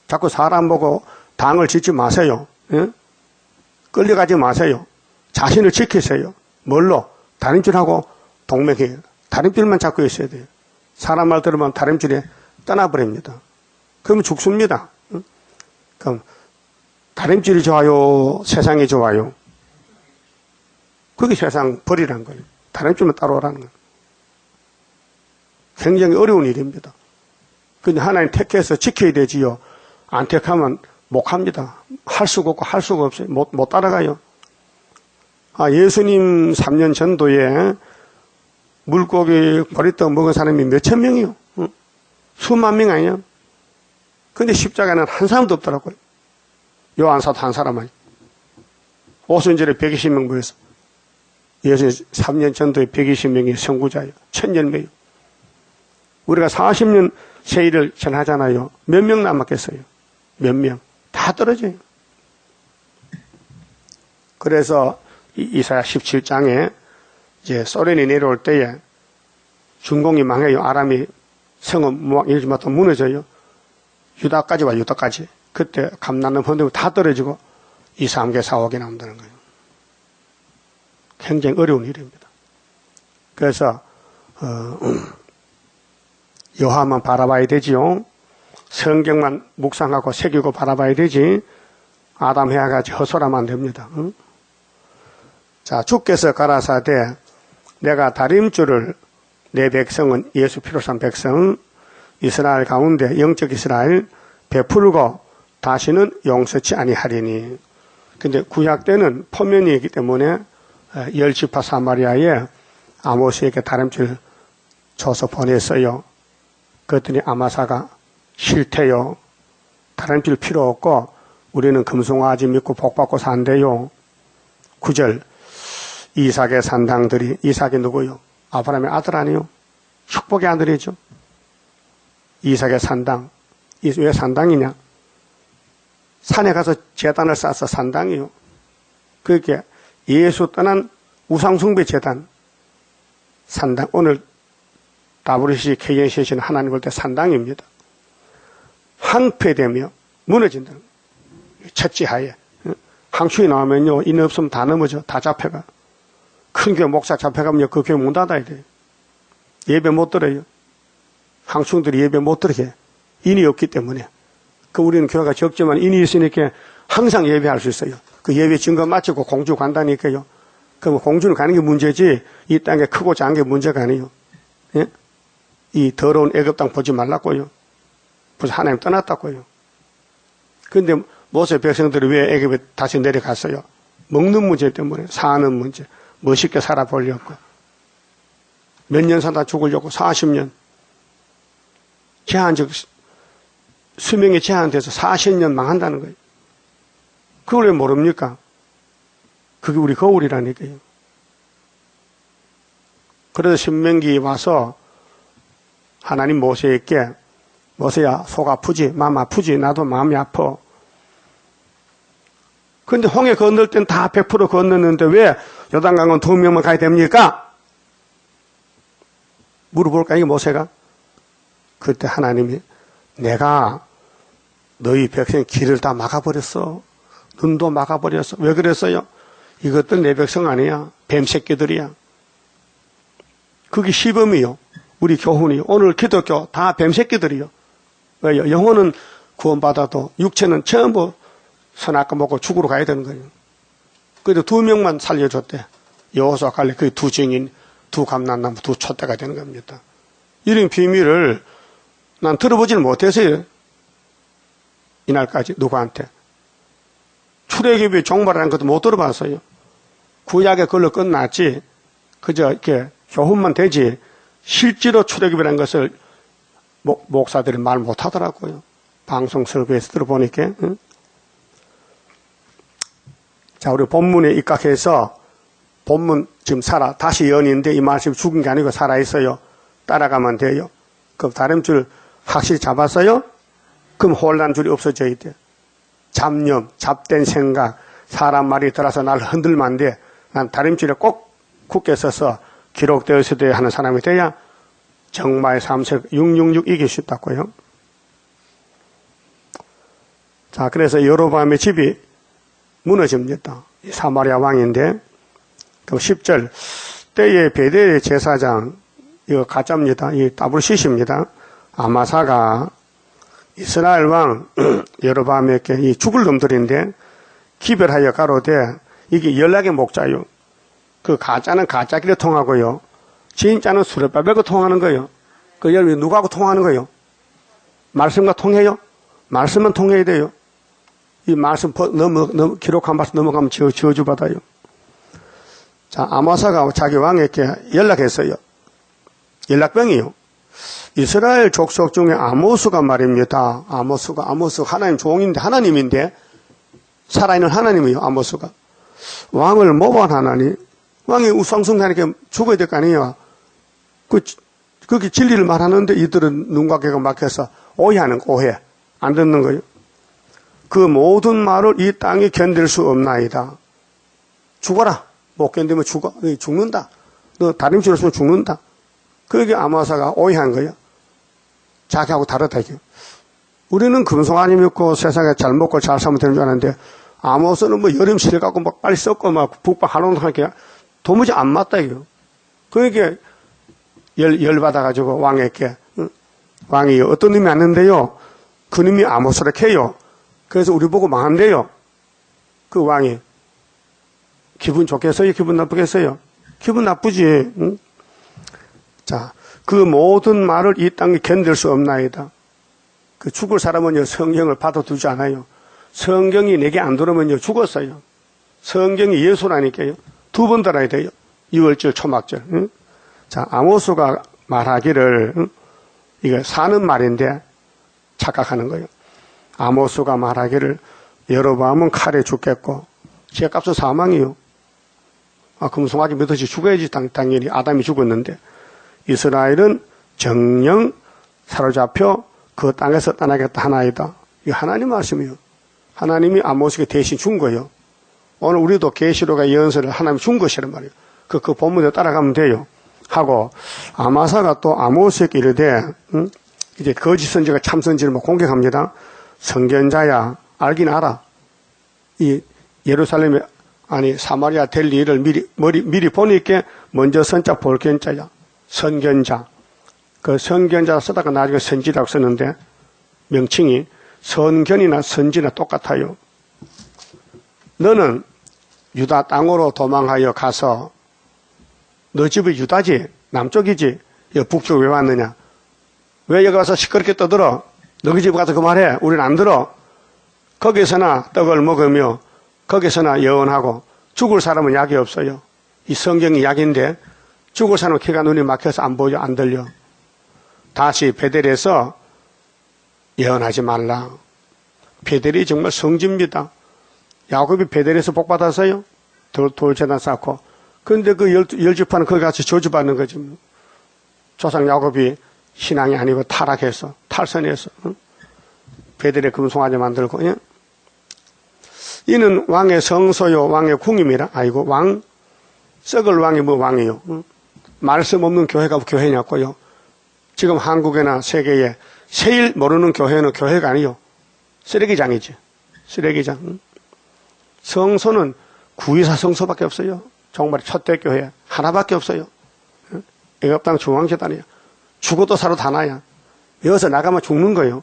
자꾸 사람 보고 당을 짓지 마세요. 끌려가지 마세요. 자신을 지키세요. 뭘로? 다림줄하고 동맹해요. 다림줄만 잡고 있어야 돼요. 사람 말 들으면 다림줄에 떠나버립니다. 그러면 죽습니다. 그럼 다림줄이 좋아요? 세상이 좋아요? 그게 세상 버리라는 거예요. 다림줄만 따라오라는 거예요. 굉장히 어려운 일입니다. 근데 하나님 택해서 지켜야 되지요. 안 택하면 못 합니다. 할 수가 없고 할 수가 없어요. 못 따라가요. 예수님 3년 전도에 물고기 보리떡 먹은 사람이 몇천 명이요. 수만 명 아니에요. 근데 십자가는 한 사람도 없더라고요. 요한사도 한 사람만. 오순절에 120명 모여서 예수 3년 전도에 120명이 선구자예요. 천년매요. 우리가 40년 세일을 전하잖아요. 몇 명 남았겠어요? 몇 명? 다 떨어져요. 그래서 이사야 17장에 이제 소련이 내려올 때에 중공이 망해요. 아람이 성은 일주마다 무너져요. 유다까지 와, 유다까지. 그때 감나는 헌들고 다 떨어지고 2, 3개, 4, 5개 나온다는 거예요. 굉장히 어려운 일입니다. 그래서 여호와만 바라봐야 되지요. 성경만 묵상하고 새기고 바라봐야 되지. 아담 해와같이 헛소리하면 안 됩니다. 자, 주께서 가라사대 내가 다림줄을 내 백성은 예수 피로 산 백성 이스라엘 가운데 영적 이스라엘 베풀고 다시는 용서치 아니하리니. 근데 구약 때는 포면이기 때문에 열 지파 사마리아에 아모스에게 다림줄 줘서 보냈어요. 그랬더니 아마사가 싫대요. 다림줄 필요 없고 우리는 금송아지 믿고 복받고 산대요. 9절 이삭의 산당들이, 이삭이 누구요? 아브라함의 아들 아니요? 축복의 아들이죠. 이삭의 산당. 왜 산당이냐? 산에 가서 제단을 쌓아서 산당이요. 그렇게 예수 떠난 우상숭배 제단 산당. 오늘 WC, KNCC는 하나님 볼 때 산당입니다. 항폐되며 무너진다는 거예요. 첫지하에. 항충이 나오면요, 인 없으면 다 넘어져. 다 잡혀가. 큰 교회 목사 잡혀가면 그 교회 문 닫아야 돼요. 예배 못 들어요. 항충들이 예배 못 들게. 인이 없기 때문에. 우리는 교회가 적지만 인이 있으니까 항상 예배할 수 있어요. 그 예배 증거 마치고 공주 간다니까요. 그럼 공주는 가는 게 문제지 이 땅에 크고 작은 게 문제가 아니에요. 예? 이 더러운 애굽 땅 보지 말라고요. 벌써 하나님 떠났다고요. 그런데 모세 백성들이 왜 애굽에 다시 내려갔어요? 먹는 문제 때문에, 사는 문제, 멋있게 살아보려고. 몇 년 사다 죽으려고 40년. 제한적 수명이 제한돼서 40년 망한다는 거예요. 그걸 왜 모릅니까? 그게 우리 거울이라니까요. 그래서 신명기 와서 하나님 모세에게 모세야 속 아프지? 마음 아프지? 나도 마음이 아파. 그런데 홍해 건널 땐 다 100% 건넜는데 왜 요단강은 2명만 가야 됩니까? 물어볼까 이게 모세가? 그때 하나님이 내가 너희 백성 길을 다 막아버렸어. 눈도 막아버렸어. 왜 그랬어요? 이것들 내 백성 아니야. 뱀 새끼들이야. 그게 시범이요. 우리 교훈이요. 오늘 기독교 다 뱀 새끼들이요. 왜요? 영혼은 구원받아도 육체는 전부 선악과 먹고 죽으러 가야 되는 거예요. 그래도 2명만 살려줬대. 여호수아 갈렙 그 두 증인, 두 감람나무, 두 촛대가 되는 겁니다. 이런 비밀을 난 들어보지는 못했어요. 이날까지 누구한테. 출애굽의 종말이라는 것도 못 들어봤어요. 구약에 그걸로 끝났지. 그저 이렇게 교훈만 되지. 실제로 출애굽이라는 것을 목사들이 말 못하더라고요. 방송 설교에서 들어보니까. 응? 자, 우리 본문에 입각해서 본문 지금 다시 연인데 이 말씀이 죽은 게 아니고 살아있어요. 따라가면 돼요. 그럼 다른 줄 확실히 잡았어요? 그럼 혼란 줄이 없어져야 돼. 잡념, 잡된 생각, 사람 말이 들어서 나를 흔들면 안 돼. 난 다림줄에 꼭 굳게 서서 기록되어서야 하는 사람이 돼야 정말 3세 666 이길 수 있다고요. 자, 그래서 여로보암의 집이 무너집니다. 사마리아 왕인데, 그 10절, 때에 베델의 제사장, 이거 가짜입니다. 이 WCC입니다. 아마사가 이스라엘 왕 여로보암에게 이 죽을 놈들인데, 기별하여 가로되, 이게 연락의 목자요. 그 가짜는 가짜끼리 통하고요. 진짜는 수레바벨과 통하는 거예요. 그 여러분 누구하고 통하는 거예요? 말씀과 통해요? 말씀은 통해야 돼요. 이 말씀 기록한 말씀 넘어가면 저주 받아요. 자, 아마사가 자기 왕에게 연락했어요. 연락병이요. 이스라엘 족속 중에 아모스가 말입니다. 아모스가 하나님 종인데 하나님인데 살아있는 하나님이요. 아모스가 왕을 모반 하나니 왕이 우상숭배하니까 죽어야 될 거 아니에요. 그게 진리를 말하는데 이들은 눈과 귀가 막혀서 오해하는 거, 오해. 안 듣는 거예요. 그 모든 말을 이 땅이 견딜 수 없나이다. 죽어라. 못 견디면 죽어. 죽는다. 너 다림질 없으면 죽는다. 그게 아마사가 오해한 거예요. 자기하고 다르다. 이게. 우리는 금송 아니었고 세상에 잘 먹고 잘 살면 되는 줄 아는데 아모스는 뭐 여름 실에 갖고 막 빨리 썩고 막 북방 하는 하니까 도무지 안 맞다 이거. 그러니까 열받아가지고 왕에게 왕이 어떤 놈이 왔는데요. 그 놈이 아모스를 캐요. 그래서 우리 보고 망한대요. 그 왕이 기분 좋겠어요? 기분 나쁘겠어요? 기분 나쁘지. 응? 자, 그 모든 말을 이 땅에 견딜 수 없나이다. 그 죽을 사람은요 성경을 받아두지 않아요. 성경이 내게 안 들어오면요 죽었어요. 성경이 예수라니까요. 2번 달아야 돼요. 6월절 초막절. 응? 자, 아모스가 말하기를 응? 이게 사는 말인데 착각하는 거예요. 아모스가 말하기를 여로보암은 칼에 죽겠고 죄값은 사망이요. 금송아지 몇 없이 죽어야지 당연히 아담이 죽었는데 이스라엘은 정령 사로잡혀 그 땅에서 떠나겠다 하나이다. 이게 하나님 말씀이요. 하나님이 아모스에게 대신 준 거예요. 오늘 우리도 계시록의 예언서를 하나님이 준 것이란 말이에요. 그 본문에 따라가면 돼요. 하고 아마사가 또 아모스에게 이르되 이제 거짓 선지가 참 선지를 뭐 공격합니다. 선견자야 알긴 알아. 이 예루살렘에 아니 사마리아 될 일을 미리 보니까 먼저 선자 볼견자야. 선견자. 그 선견자 쓰다가 나중에 선지라고 썼는데 명칭이 선견이나 선지나 똑같아요. 너는 유다 땅으로 도망하여 가서 너 집이 유다지 남쪽이지 여기 북쪽 왜 왔느냐. 왜 여기 와서 시끄럽게 떠들어. 너희 집 가서 그 말해. 우리는 안 들어. 거기서나 떡을 먹으며 거기서나 예언하고 죽을 사람은 약이 없어요. 이 성경이 약인데 죽을 사람 귀가 눈이 막혀서 안 보여, 안 들려. 다시 베델에서 예언하지 말라. 베델이 정말 성지입니다. 야곱이 베델에서 복 받았어요. 돌재단 쌓고. 그런데 그 열 지파는 거기 가서 저주받는 거지. 조상 야곱이 신앙이 아니고 타락해서, 탈선해서, 베델에 금송아지 만들고, 예? 이는 왕의 성소요, 왕의 궁임이라. 아이고, 썩을 왕이 뭐 왕이요? 말씀 없는 교회가 교회냐고요? 지금 한국이나 세계에 세일 모르는 교회는 교회가 아니요. 쓰레기장이지. 쓰레기장. 성소는 구의사 성소밖에 없어요. 정말 첫대 교회 하나밖에 없어요. 애굽 땅 중앙재단이야. 죽어도 살아도 다 나야. 여기서 나가면 죽는 거예요.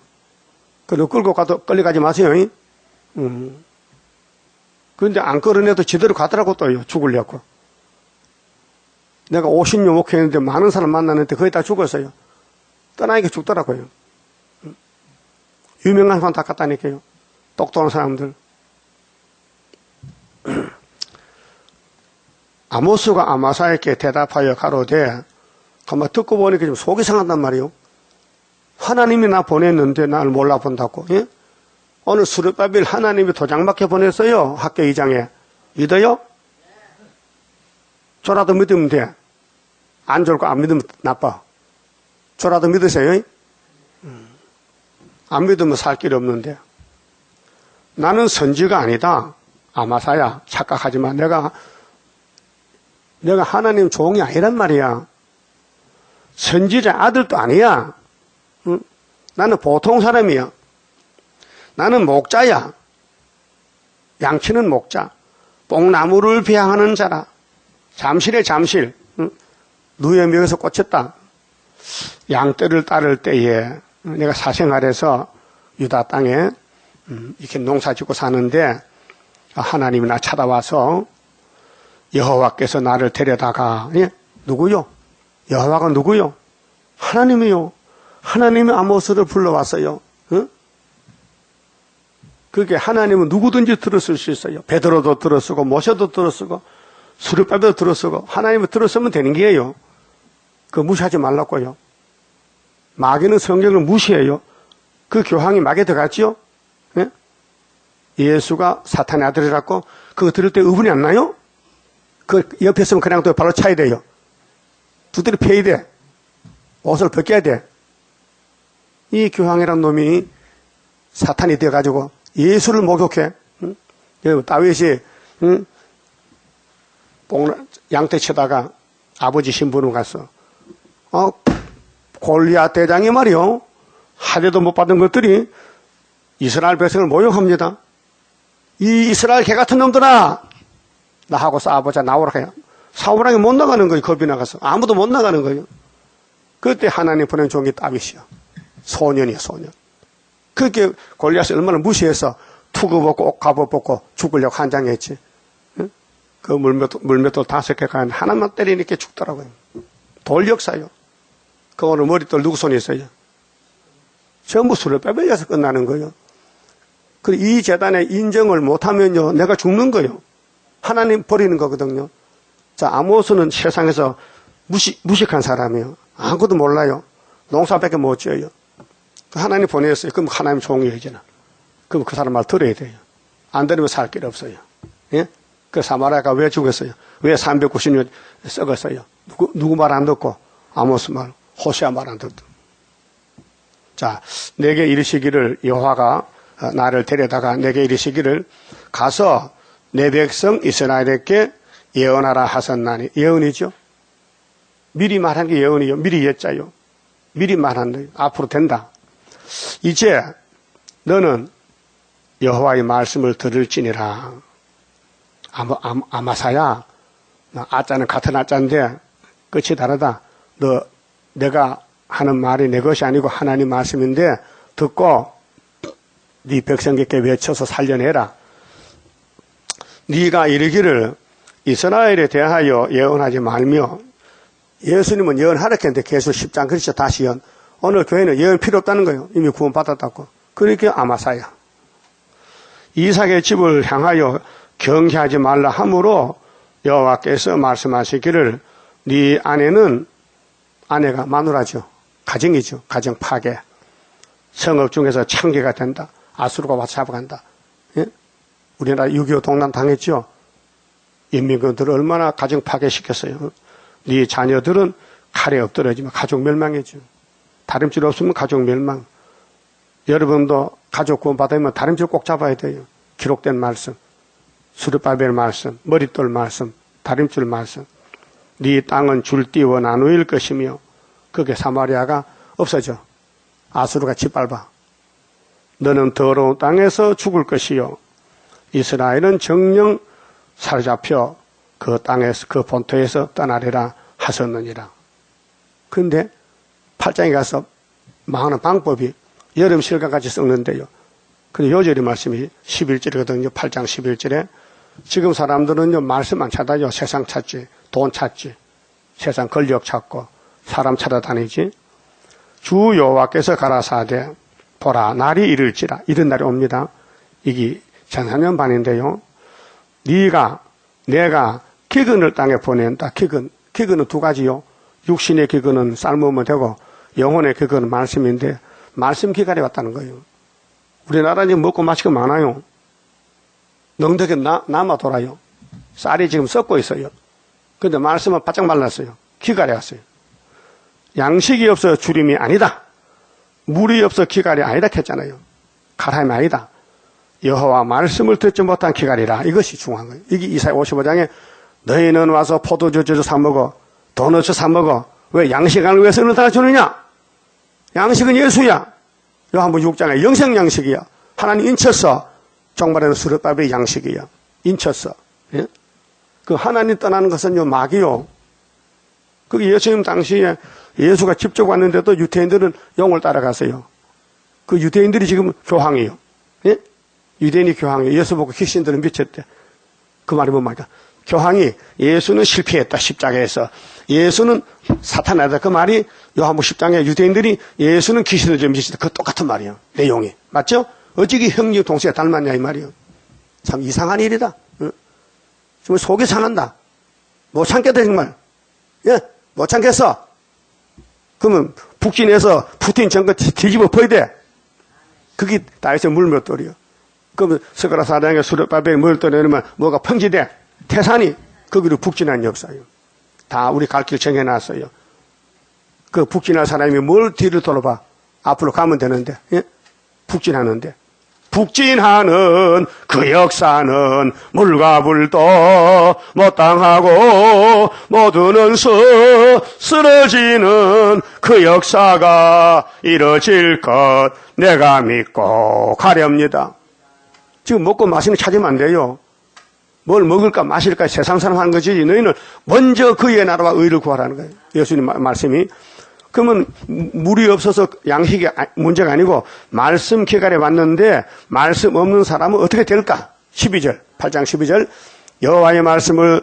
그리고 끌고 가도 끌려가지 마세요. 그런데 안 끌어내도 제대로 가더라고 또요. 죽으려고. 내가 50년 목회했는데 많은 사람 만났는데 거의 다 죽었어요. 떠나니까 죽더라고요. 유명한 사람 다 갔다니까요. 똑똑한 사람들. 아모스가 아마사에게 대답하여 가로되, 가만 듣고 보니까 좀 속이 상한단 말이에요. 하나님이 나 보냈는데 나를 몰라본다고. 예? 오늘 스룹바벨 하나님이 도장밖에 보냈어요. 학교 2장에. 믿어요? 저라도 믿으면 돼. 안 좋고 안 믿으면 나빠. 저라도 믿으세요. 안 믿으면 살 길이 없는데. 나는 선지가 아니다. 아마사야, 착각하지만 내가 하나님 종이 아니란 말이야. 선지자 아들도 아니야. 응? 나는 보통 사람이야. 나는 목자야. 양치는 목자. 뽕나무를 비하하는 자라. 잠실에 잠실. 응? 누에 묘에서 꽂혔다. 양떼를 따를 때에 내가 사생활에서 유다 땅에 이렇게 농사 짓고 사는데 하나님이 나 찾아와서 여호와께서 나를 데려다가, 예? 누구요? 여호와가 누구요? 하나님이요. 하나님이 아모스를 불러왔어요. 응? 그게 하나님은 누구든지 들었을 수 있어요. 베드로도 들었쓰고 모세도 들었쓰고 스룹바벨도 들었쓰고 하나님을 들었으면 되는 게예요. 그거 무시하지 말라고요. 마귀는 성경을 무시해요. 그 교황이 마귀에 들어갔지요? 예? 예수가 사탄의 아들이라고 그거 들을 때 의분이 안 나요? 그 옆에 있으면 그냥 또 발로 차야 돼요. 두드려 패야 돼. 옷을 벗겨야 돼. 이 교황이란 놈이 사탄이 되어가지고 예수를 목욕해. 응? 다윗이 응? 양떼 치다가 아버지 신부는 갔어. 골리앗 대장이 말이요. 하대도 못 받은 것들이 이스라엘 백성을 모욕합니다. 이 이스라엘 개 같은 놈들아! 나하고 싸워보자. 나오라 해요. 사울왕이 못 나가는 거예요. 겁이 나가서. 아무도 못 나가는 거예요. 그때 하나님 보낸 종이 다윗이요. 소년이요, 소년. 그렇게 골리앗을 얼마나 무시해서 투구 벗고 옷 갑옷 벗고 죽으려고 한장했지. 응? 그 물맷돌 5개 하나만 때리니까 죽더라고요. 돌 역사요. 그 오늘 머리돌 누구 손에 있어요? 전부 술을 빼버려서 끝나는 거예요. 그리고 이 재단에 인정을 못하면요, 내가 죽는 거예요. 하나님 버리는 거거든요. 자, 아모스는 세상에서 무식한 사람이에요. 아무것도 몰라요. 농사밖에 못 지어요. 하나님 보냈어요. 그럼 하나님 종이에요, 이제는. 그럼 그 사람 말 들어야 돼요. 안 들으면 살 길 없어요. 예? 그 사마리아가 왜 죽었어요? 왜 390년 썩었어요? 누구 말 안 듣고? 아모스 말, 호세아 말 안 듣고. 자, 내게 이르시기를, 여호와가 나를 데려다가 내게 이르시기를, 가서 내 백성 이스라엘에게 예언하라 하셨나니. 예언이죠. 미리 말한 게 예언이요. 미리 예자요. 미리 말한 거예요. 앞으로 된다. 이제 너는 여호와의 말씀을 들을지니라. 아마사야, 아자는 같은 아자인데 끝이 다르다. 내가 하는 말이 내 것이 아니고 하나님 말씀인데 듣고 네 백성에게 외쳐서 살려내라. 네가 이르기를 이스라엘에 대하여 예언하지 말며. 예수님은 예언하라 했는데 계속 10장 그렇죠. 다시 예언. 오늘 교회는 예언 필요 없다는 거예요. 이미 구원받았다고. 그러니까 아마사야. 이삭의 집을 향하여 경계하지 말라 하므로 여호와께서 말씀하시기를 네 아내는 아내가 마누라죠. 가정이죠. 가정 파괴. 성읍 중에서 창개가 된다. 아수르가 와서 잡아간다. 예? 우리나라 6.25 동란 당했죠. 인민군들을 얼마나 가정 파괴시켰어요. 네 자녀들은 칼에 엎드러지면 가족 멸망이죠. 다림질 없으면 가족 멸망. 여러분도 가족 구원 받으면 다림질 꼭 잡아야 돼요. 기록된 말씀, 수르바벨 말씀, 머릿돌 말씀, 다림줄 말씀. 네 땅은 줄띠워 나누일 것이며 그게 사마리아가 없어져. 아수르가 짓밟아. 너는 더러운 땅에서 죽을 것이요 이스라엘은 정령 사로잡혀 그 땅에서 그 본토에서 떠나리라 하셨느니라. 그런데 8장에 가서 망하는 방법이 여름 실과같이 썩는데요. 근데 요절이 말씀이 11절이거든요. 8장 11절에 지금 사람들은요 말씀만 찾아요. 세상 찾지, 돈 찾지, 세상 권력 찾고 사람 찾아다니지. 주 여호와께서 가라사대 보라 날이 이를지라. 이런 날이 옵니다. 이게 전사년 반인데요. 내가 기근을 땅에 보낸다. 기근은 두 가지요. 육신의 기근은 삶으면 되고 영혼의 기근은 말씀인데 말씀 기간이 왔다는 거예요. 우리나라는 먹고 마시고 많아요. 넉넉히 남아 돌아요. 쌀이 지금 썩고 있어요. 그런데 말씀은 바짝 말랐어요. 기갈이 왔어요. 양식이 없어 주림이 아니다. 물이 없어 기갈이 아니다 했잖아요. 가람이 아니다. 여호와 말씀을 듣지 못한 기갈이라. 이것이 중요한 거예요. 이게 이사야 55장에 너희는 와서 포도주 사 먹어, 도넛 사 먹어. 왜 양식을 왜 선을 달아주느냐? 양식은 예수야. 요한복음 6장에 영생 양식이야. 하나님 인쳤어. 정말에는 수르바벨의 양식이야. 인쳤어. 예? 그 하나님 떠나는 것은 요 마귀요. 그게 예수님 당시에 예수가 직접 왔는데도 유대인들은 영을 따라갔어요. 그 유대인들이 지금 교황이에요. 예? 유대인이 교황이에요. 예수 보고 귀신들은 미쳤대. 그 말이 뭔 말이야? 교황이 예수는 실패했다. 십자가에서. 예수는 사탄이다. 그 말이 요한복음 10장에 유대인들이 예수는 귀신을 좀 미쳤다. 그 똑같은 말이에요. 내용이. 맞죠? 어찌게 형님 동생이 닮았냐 이 말이에요. 참 이상한 일이다. 응? 정말 속이 상한다. 못 참겠다 정말. 예? 못 참겠어. 그러면 북진에서 푸틴 정권 뒤집어 버려야 돼. 그게 다윗의 물맷돌이요. 그러면 스가랴 4장에 수르바벨 물맷돌 내리면 뭐가 평지돼. 태산이 거기로 북진한 역사예요. 다 우리 갈 길 정해놨어요. 그 북진할 사람이 뭘 뒤를 돌아봐. 앞으로 가면 되는데. 예? 북진하는데. 북진하는 그 역사는 물과 불도 못 당하고 모두는 쓰러지는 그 역사가 이뤄질 것 내가 믿고 가렵니다. 지금 먹고 마시는 거 찾으면 안 돼요. 뭘 먹을까 마실까 세상 사람 하는 거지. 너희는 먼저 그의 나라와 의를 구하라는 거예요. 예수님 말씀이. 그러면 물이 없어서 양식이 문제가 아니고 말씀 기갈에 왔는데 말씀 없는 사람은 어떻게 될까? 12절, 8장 12절 여호와의 말씀을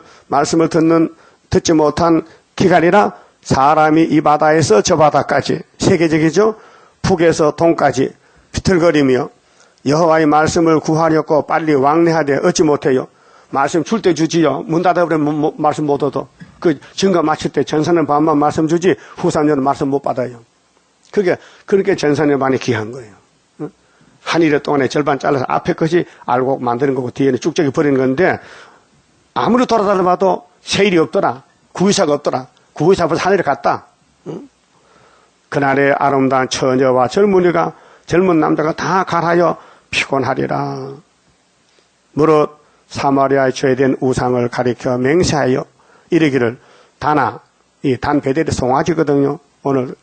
듣지 못한 기갈이라 사람이 이 바다에서 저 바다까지 세계적이죠. 북에서 동까지 비틀거리며 여호와의 말씀을 구하려고 빨리 왕래하되 얻지 못해요. 말씀 줄 때 주지요. 문 닫아버리면 말씀 못 얻어. 그 증거 마칠 때 전산의 반만 말씀 주지 후삼년은 말씀 못 받아요. 그렇게 전산의 반이 귀한 거예요. 한 일 동안에 절반 잘라서 앞에 것이 알고 만드는 거고 뒤에는 쭉저기 버리는 건데 아무리 돌아다녀봐도 새 일이 없더라. 구의사가 없더라. 구의사 벌써 하늘에 갔다. 그날의 아름다운 처녀와 젊은 남자가 다 갈하여 피곤하리라. 무릇 사마리아에 죄된 우상을 가리켜 맹세하여 이르기를 이 단 베델이 송아지거든요. 오늘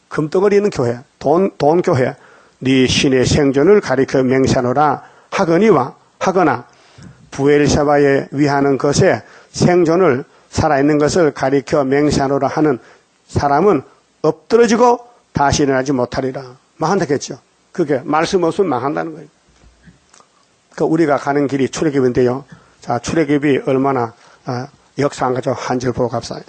금덩어리 있는 교회, 돈 교회, 네 신의 생존을 가리켜 맹세하노라 하거나 부엘세바에 위하는 것에 생존을 살아있는 것을 가리켜 맹세하노라 하는 사람은 엎드러지고 다시 일어나지 못하리라. 망한다겠죠. 그게 말씀 없으면 망한다는 거예요. 우리가 가는 길이 출애굽인데요. 자, 출애굽이 얼마나 역사한 거죠. 한 절 보고 갑시다.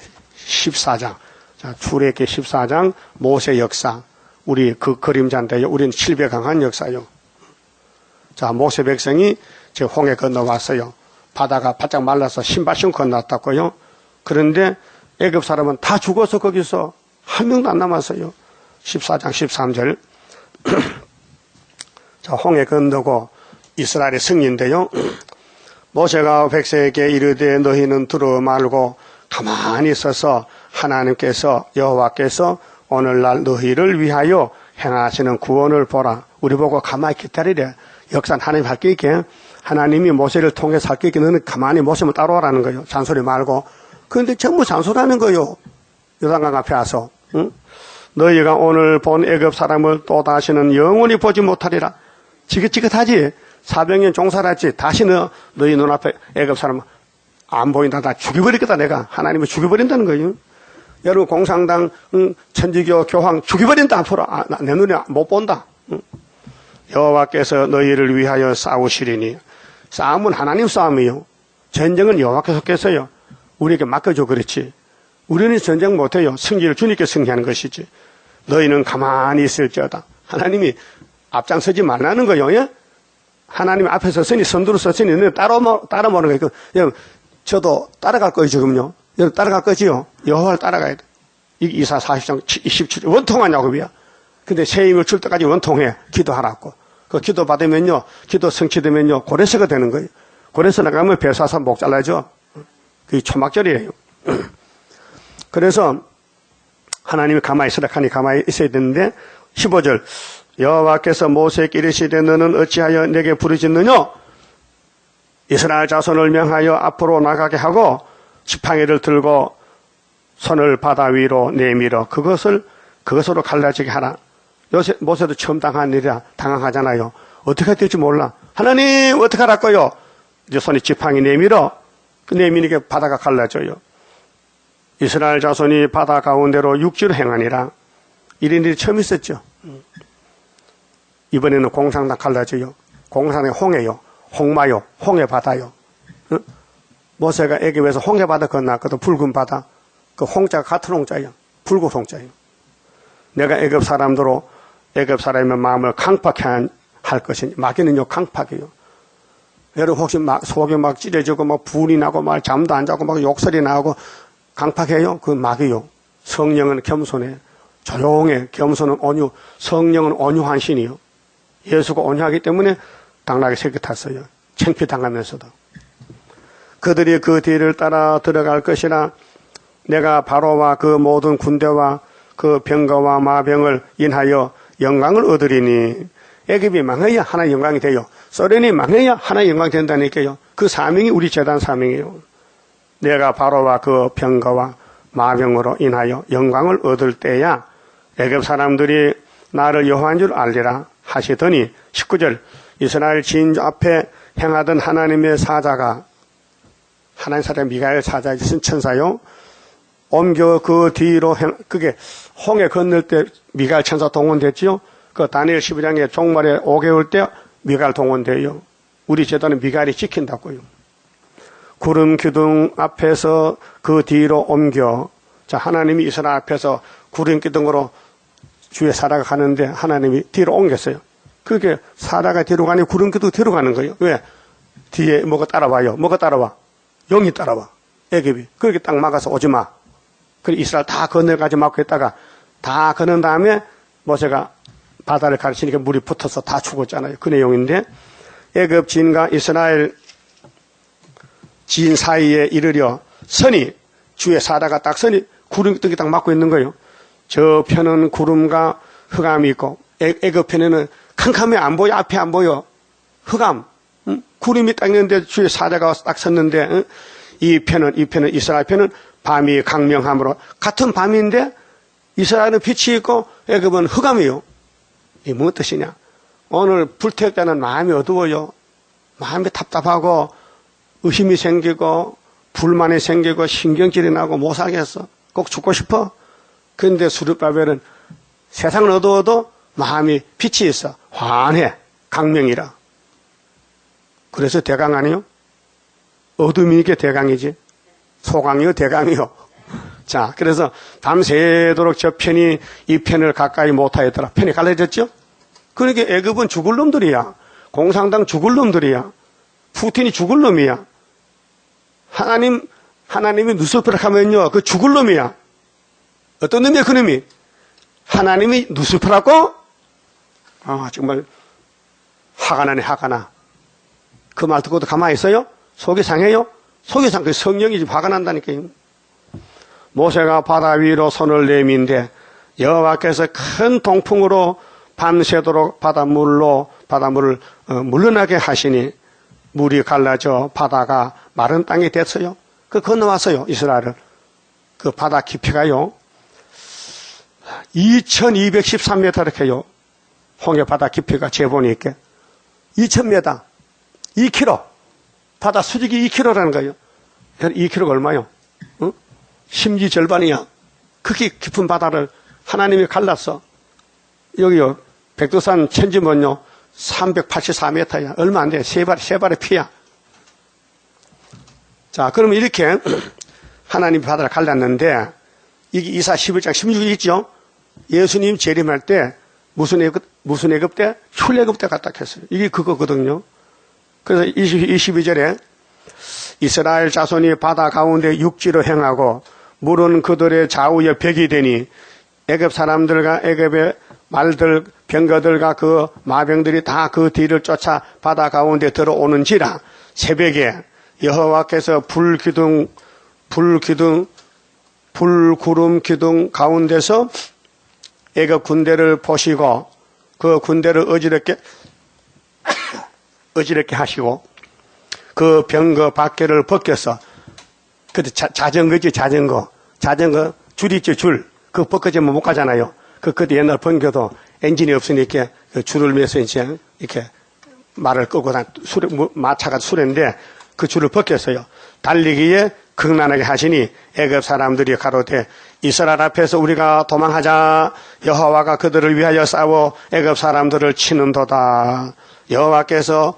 14장. 자, 출애굽기 14장 모세 역사. 우리 그 그림자인데요. 우리는 700강한 역사요. 자, 모세 백성이 저 홍해 건너왔어요. 바다가 바짝 말라서 신발 신고 건너왔다고요. 그런데 애굽 사람은 다 죽어서 거기서 한 명도 안 남았어요. 14장 13절. 자, 홍해 건너고 이스라엘의 승리인데요. 모세가 백성에게 이르되 너희는 들어 말고 가만히 있어서 하나님께서 여호와께서 오늘날 너희를 위하여 행하시는 구원을 보라. 우리 보고 가만히 기다리래. 역사는 하나님 할 게 있게. 하나님이 모세를 통해서 할 게 있게 너는 가만히 모세만 따라오라는 거예요. 잔소리 말고. 그런데 전부 잔소리하는 거예요. 요단강 앞에 와서. 응? 너희가 오늘 본 애굽 사람을 또 다시는 영원히 보지 못하리라. 지긋지긋하지. 400년 종살았지. 다시 너희 눈앞에 애굽 사람 안 보인다. 다 죽여버리겠다 내가. 하나님이 죽여버린다는 거예요. 여러분 공산당 천주교 교황 죽여버린다 앞으로. 내 눈에 못 본다. 여호와께서 너희를 위하여 싸우시리니. 싸움은 하나님 싸움이요. 전쟁은 여호와께서 께서요. 우리에게 맡겨줘 그렇지. 우리는 전쟁 못해요. 승리를 주님께 승리하는 것이지. 너희는 가만히 있을지어다. 하나님이 앞장서지 말라는 거예요. 예? 하나님 앞에 섰으니 선두로 섰으니 너희 따라오는 거예요. 여러분 저도 따라갈 거예요 지금요. 여러분 따라갈 거지요. 여호와를 따라가야 돼. 이게 이사 40장 27절 원통한 야곱이야. 근데 새 힘을 줄 때까지 원통해. 기도하라고. 그 기도 받으면요. 기도 성취되면요. 고레서가 되는 거예요. 고레서 나가면 배사서 목 잘라죠. 그게 초막절이에요. 그래서 하나님이 가만히 있으라 하니 가만히 있어야 되는데 15절 여호와께서 모세에게 이르시되 너는 어찌하여 내게 부르짖느냐. 이스라엘 자손을 명하여 앞으로 나가게 하고 지팡이를 들고 손을 바다 위로 내밀어 그것으로 갈라지게 하라. 요새 모세도 처음 당한 일이라 당황하잖아요. 어떻게 될지 몰라. 하나님 어떻게 할까요? 이제 손이 지팡이 내밀어 내미니까 바다가 갈라져요. 이스라엘 자손이 바다 가운데로 육지로 행하니라. 이런 일이 처음 있었죠. 이번에는 공산당 갈라져요. 공산당이 홍해요. 홍마요. 홍해바다요. 모세가 애굽에서 홍해바다 건넜거든. 붉은 바다. 그 홍자가 같은 홍자예요. 붉은 홍자예요. 내가 애굽 사람들로 애굽 사람의 마음을 강팍해 할 것이니 마귀는요 강팍이에요. 여러분 혹시 속이 막 찌려지고 막 분이 나고 막 잠도 안 자고 막 욕설이 나고 강팍해요? 그 마귀요. 성령은 겸손해. 조용해. 겸손은 온유. 성령은 온유한 신이요. 예수가 온유하기 때문에 당나귀 새끼 탔어요. 창피당하면서도. 그들이 그 뒤를 따라 들어갈 것이라. 내가 바로와 그 모든 군대와 그 병거와 마병을 인하여 영광을 얻으리니. 애굽이 망해야 하나의 영광이 돼요. 소련이 망해야 하나의 영광이 된다니까요. 그 사명이 우리 제단 사명이에요. 내가 바로와 그 병거와 마병으로 인하여 영광을 얻을 때야 애굽 사람들이 나를 여호와인 줄 알리라 하시더니 19절 이스라엘 진주 앞에 행하던 하나님의 사자가 하나님 사자 미가엘 사자 있은 천사요. 옮겨 그 뒤로 그게 홍해 건널 때 미가엘 천사 동원됐지요. 그 다니엘 12장에 종말에 5개월 때 미가엘 동원돼요. 우리 제도는 미가엘이 지킨다고요. 구름 기둥 앞에서 그 뒤로 옮겨. 자, 하나님이 이스라엘 앞에서 구름 기둥으로 주의 사라가 가는데 하나님이 뒤로 옮겼어요. 그게 사라가 뒤로 가니 구름 기둥 뒤로 가는 거예요. 왜? 뒤에 뭐가 따라와요. 뭐가 따라와? 영이 따라와. 애굽이. 그렇게 딱 막아서 오지 마. 그래 이스라엘 다 건너가지 막고 있다가 다 건넌 다음에 모세가 바다를 가르치니까 물이 붙어서 다 죽었잖아요. 그 내용인데 애굽 진과 이스라엘 진 사이에 이르려 선이 주의 사라가 딱 선이 구름 기둥이 딱 막고 있는 거예요. 저 편은 구름과 흑암이 있고 애굽 편에는 캄캄해 안 보여. 앞에 안 보여. 흑암. 구름이 딱 있는데 주의 사자가 딱 섰는데 이 편은 이스라엘 편은 밤이 강명함으로 같은 밤인데 이스라엘은 빛이 있고 애굽은 흑암이요. 이게 무슨 뜻이냐? 오늘 불태웠다는 마음이 어두워요. 마음이 답답하고 의심이 생기고 불만이 생기고 신경질이 나고 못 살겠어. 꼭 죽고 싶어. 그런데 수르바벨은 세상은 어두워도 마음이 빛이 있어. 환해. 강명이라. 그래서 대강 아니요? 어둠이 이게 대강이지. 소강이요 대강이요. 자, 그래서 밤새도록 저 편이 이 편을 가까이 못하였더라. 편이 갈라졌죠? 그러니까 애굽은 죽을 놈들이야. 공산당 죽을 놈들이야. 푸틴이 죽을 놈이야. 하나님이 누스프락 하면요, 그 죽을 놈이야. 어떤 놈이야, 그 놈이? 하나님이 누스프라고? 정말 화가 나네, 화가 나. 그 말 듣고도 가만히 있어요? 속이 상해요? 속이 상해. 그 성령이 화가 난다니까요. 모세가 바다 위로 손을 내민데 여호와께서 큰 동풍으로 밤새도록 바닷물을 물러나게 하시니 물이 갈라져 바다가 마른 땅이 됐어요. 그 건너왔어요, 이스라엘을. 그 바다 깊이가요 2213m 이렇게 해요. 홍해 바다 깊이가 재본이 있게 2000m, 2km. 바다 수직이 2km라는 거예요. 2km가 얼마요? 심지 절반이야. 그렇게 깊은 바다를 하나님이 갈랐어. 여기요, 백두산 천지면요 384m야. 얼마 안 돼. 세 발의 피야. 자, 그러면 이렇게 하나님이 바다를 갈랐는데, 이게 이사 11장 16절 있죠? 예수님 재림할 때 무슨 애굽 때? 출애굽 때 갔다 했어요. 이게 그거거든요. 그래서 22절에 이스라엘 자손이 바다 가운데 육지로 행하고 물은 그들의 좌우에 벽이 되니 애굽 사람들과 애굽의 말들, 병거들과 그 마병들이 다 그 뒤를 쫓아 바다 가운데 들어오는지라 새벽에 여호와께서 불구름 기둥 가운데서 애굽 군대를 보시고 그 군대를 어지럽게 하시고 그 병거 밖에를 벗겨서 그때 자전거지 자전거 줄 있죠 줄 그거 벗겨지면 못 가잖아요. 그때 옛날 번개도 엔진이 없으니까 그 줄을 매서 이제 이렇게 말을 끌고 마차가 수레인데 그 줄을 벗겼어요. 달리기에 극난하게 하시니 애굽 사람들이 가로되 이스라엘 앞에서 우리가 도망하자. 여호와가 그들을 위하여 싸워 애굽 사람들을 치는도다. 여호와께서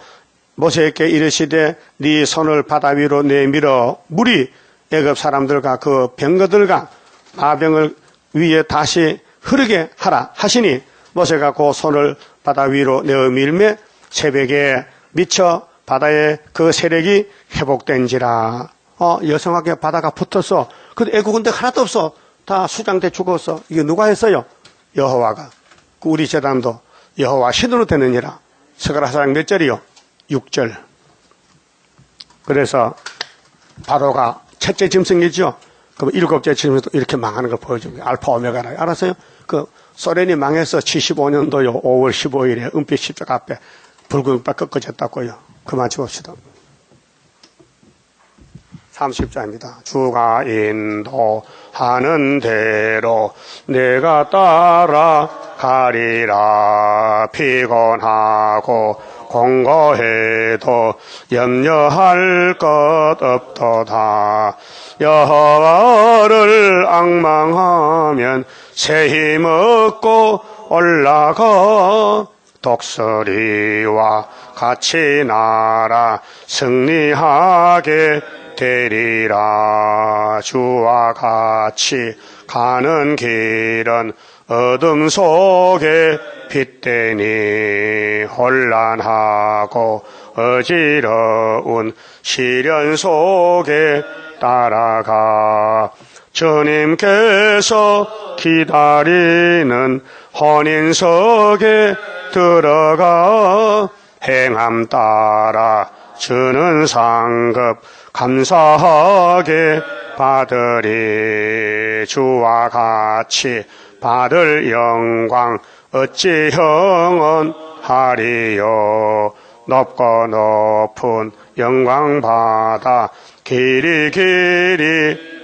모세에게 이르시되 네 손을 바다 위로 내밀어 물이 애굽 사람들과 그 병거들과 마병을 위에 다시 흐르게 하라 하시니 모세가 그 손을 바다 위로 내밀매 새벽에 미쳐 바다의 그 세력이 회복된지라. 여성하게 바다가 붙었어. 근데 애국 군대 하나도 없어. 다 수장돼 죽었어. 이게 누가 했어요? 여호와가. 그 우리 제단도 여호와 신으로 되느니라. 스가랴서 몇 절이요? 6절. 그래서 바로가 첫째 짐승이죠. 그럼 7째 짐승도 이렇게 망하는 걸 보여줍니다. 알파 오메가라. 알았어요? 그 소련이 망해서 75년도요 5월 15일에 은빛 십자가 앞에 붉은 빛 꺾어졌다고요. 그만 줍읍시다. 30절입니다. 주가 인도하는 대로 내가 따라가리라. 피곤하고 공고해도 염려할 것 없도다. 여호와를 앙망하면 새 힘 얻고 올라가. 독수리와 같이 날아 승리하게 되리라. 주와 같이 가는 길은 어둠 속에 빛되니 혼란하고 어지러운 시련 속에 따라가. 주님께서 기다리는 혼인석에 들어가 행함 따라 주는 상급 감사하게 받으리. 주와 같이 받을 영광 어찌 형언하리요. 높고 높은 영광 받아 길이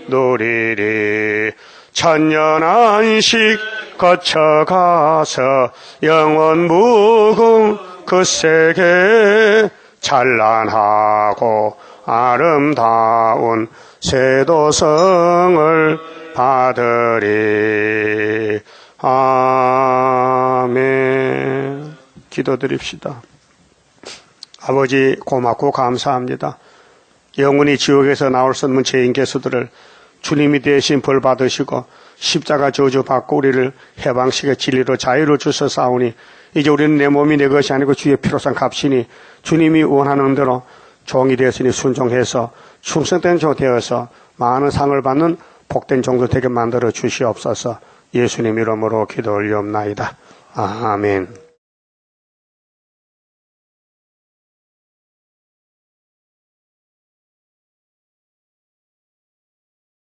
누리리. 천년 안식 거쳐가서 영원 무궁 그 세계 찬란하고 아름다운 세도성을 받으리. 아멘. 기도드립시다. 아버지 고맙고 감사합니다. 영원히 지옥에서 나올 수 없는 죄인 개수들을 주님이 대신 벌 받으시고 십자가 저주 받고 우리를 해방식의 진리로 자유로 주셨사오니 이제 우리는 내 몸이 내 것이 아니고 주의 피로 산 값이니 주님이 원하는 대로 종이 되었으니 순종해서 충성된 종 되어서 많은 상을 받는 복된 종도 되게 만들어 주시옵소서. 예수님 이름으로 기도 올리옵나이다. 아멘.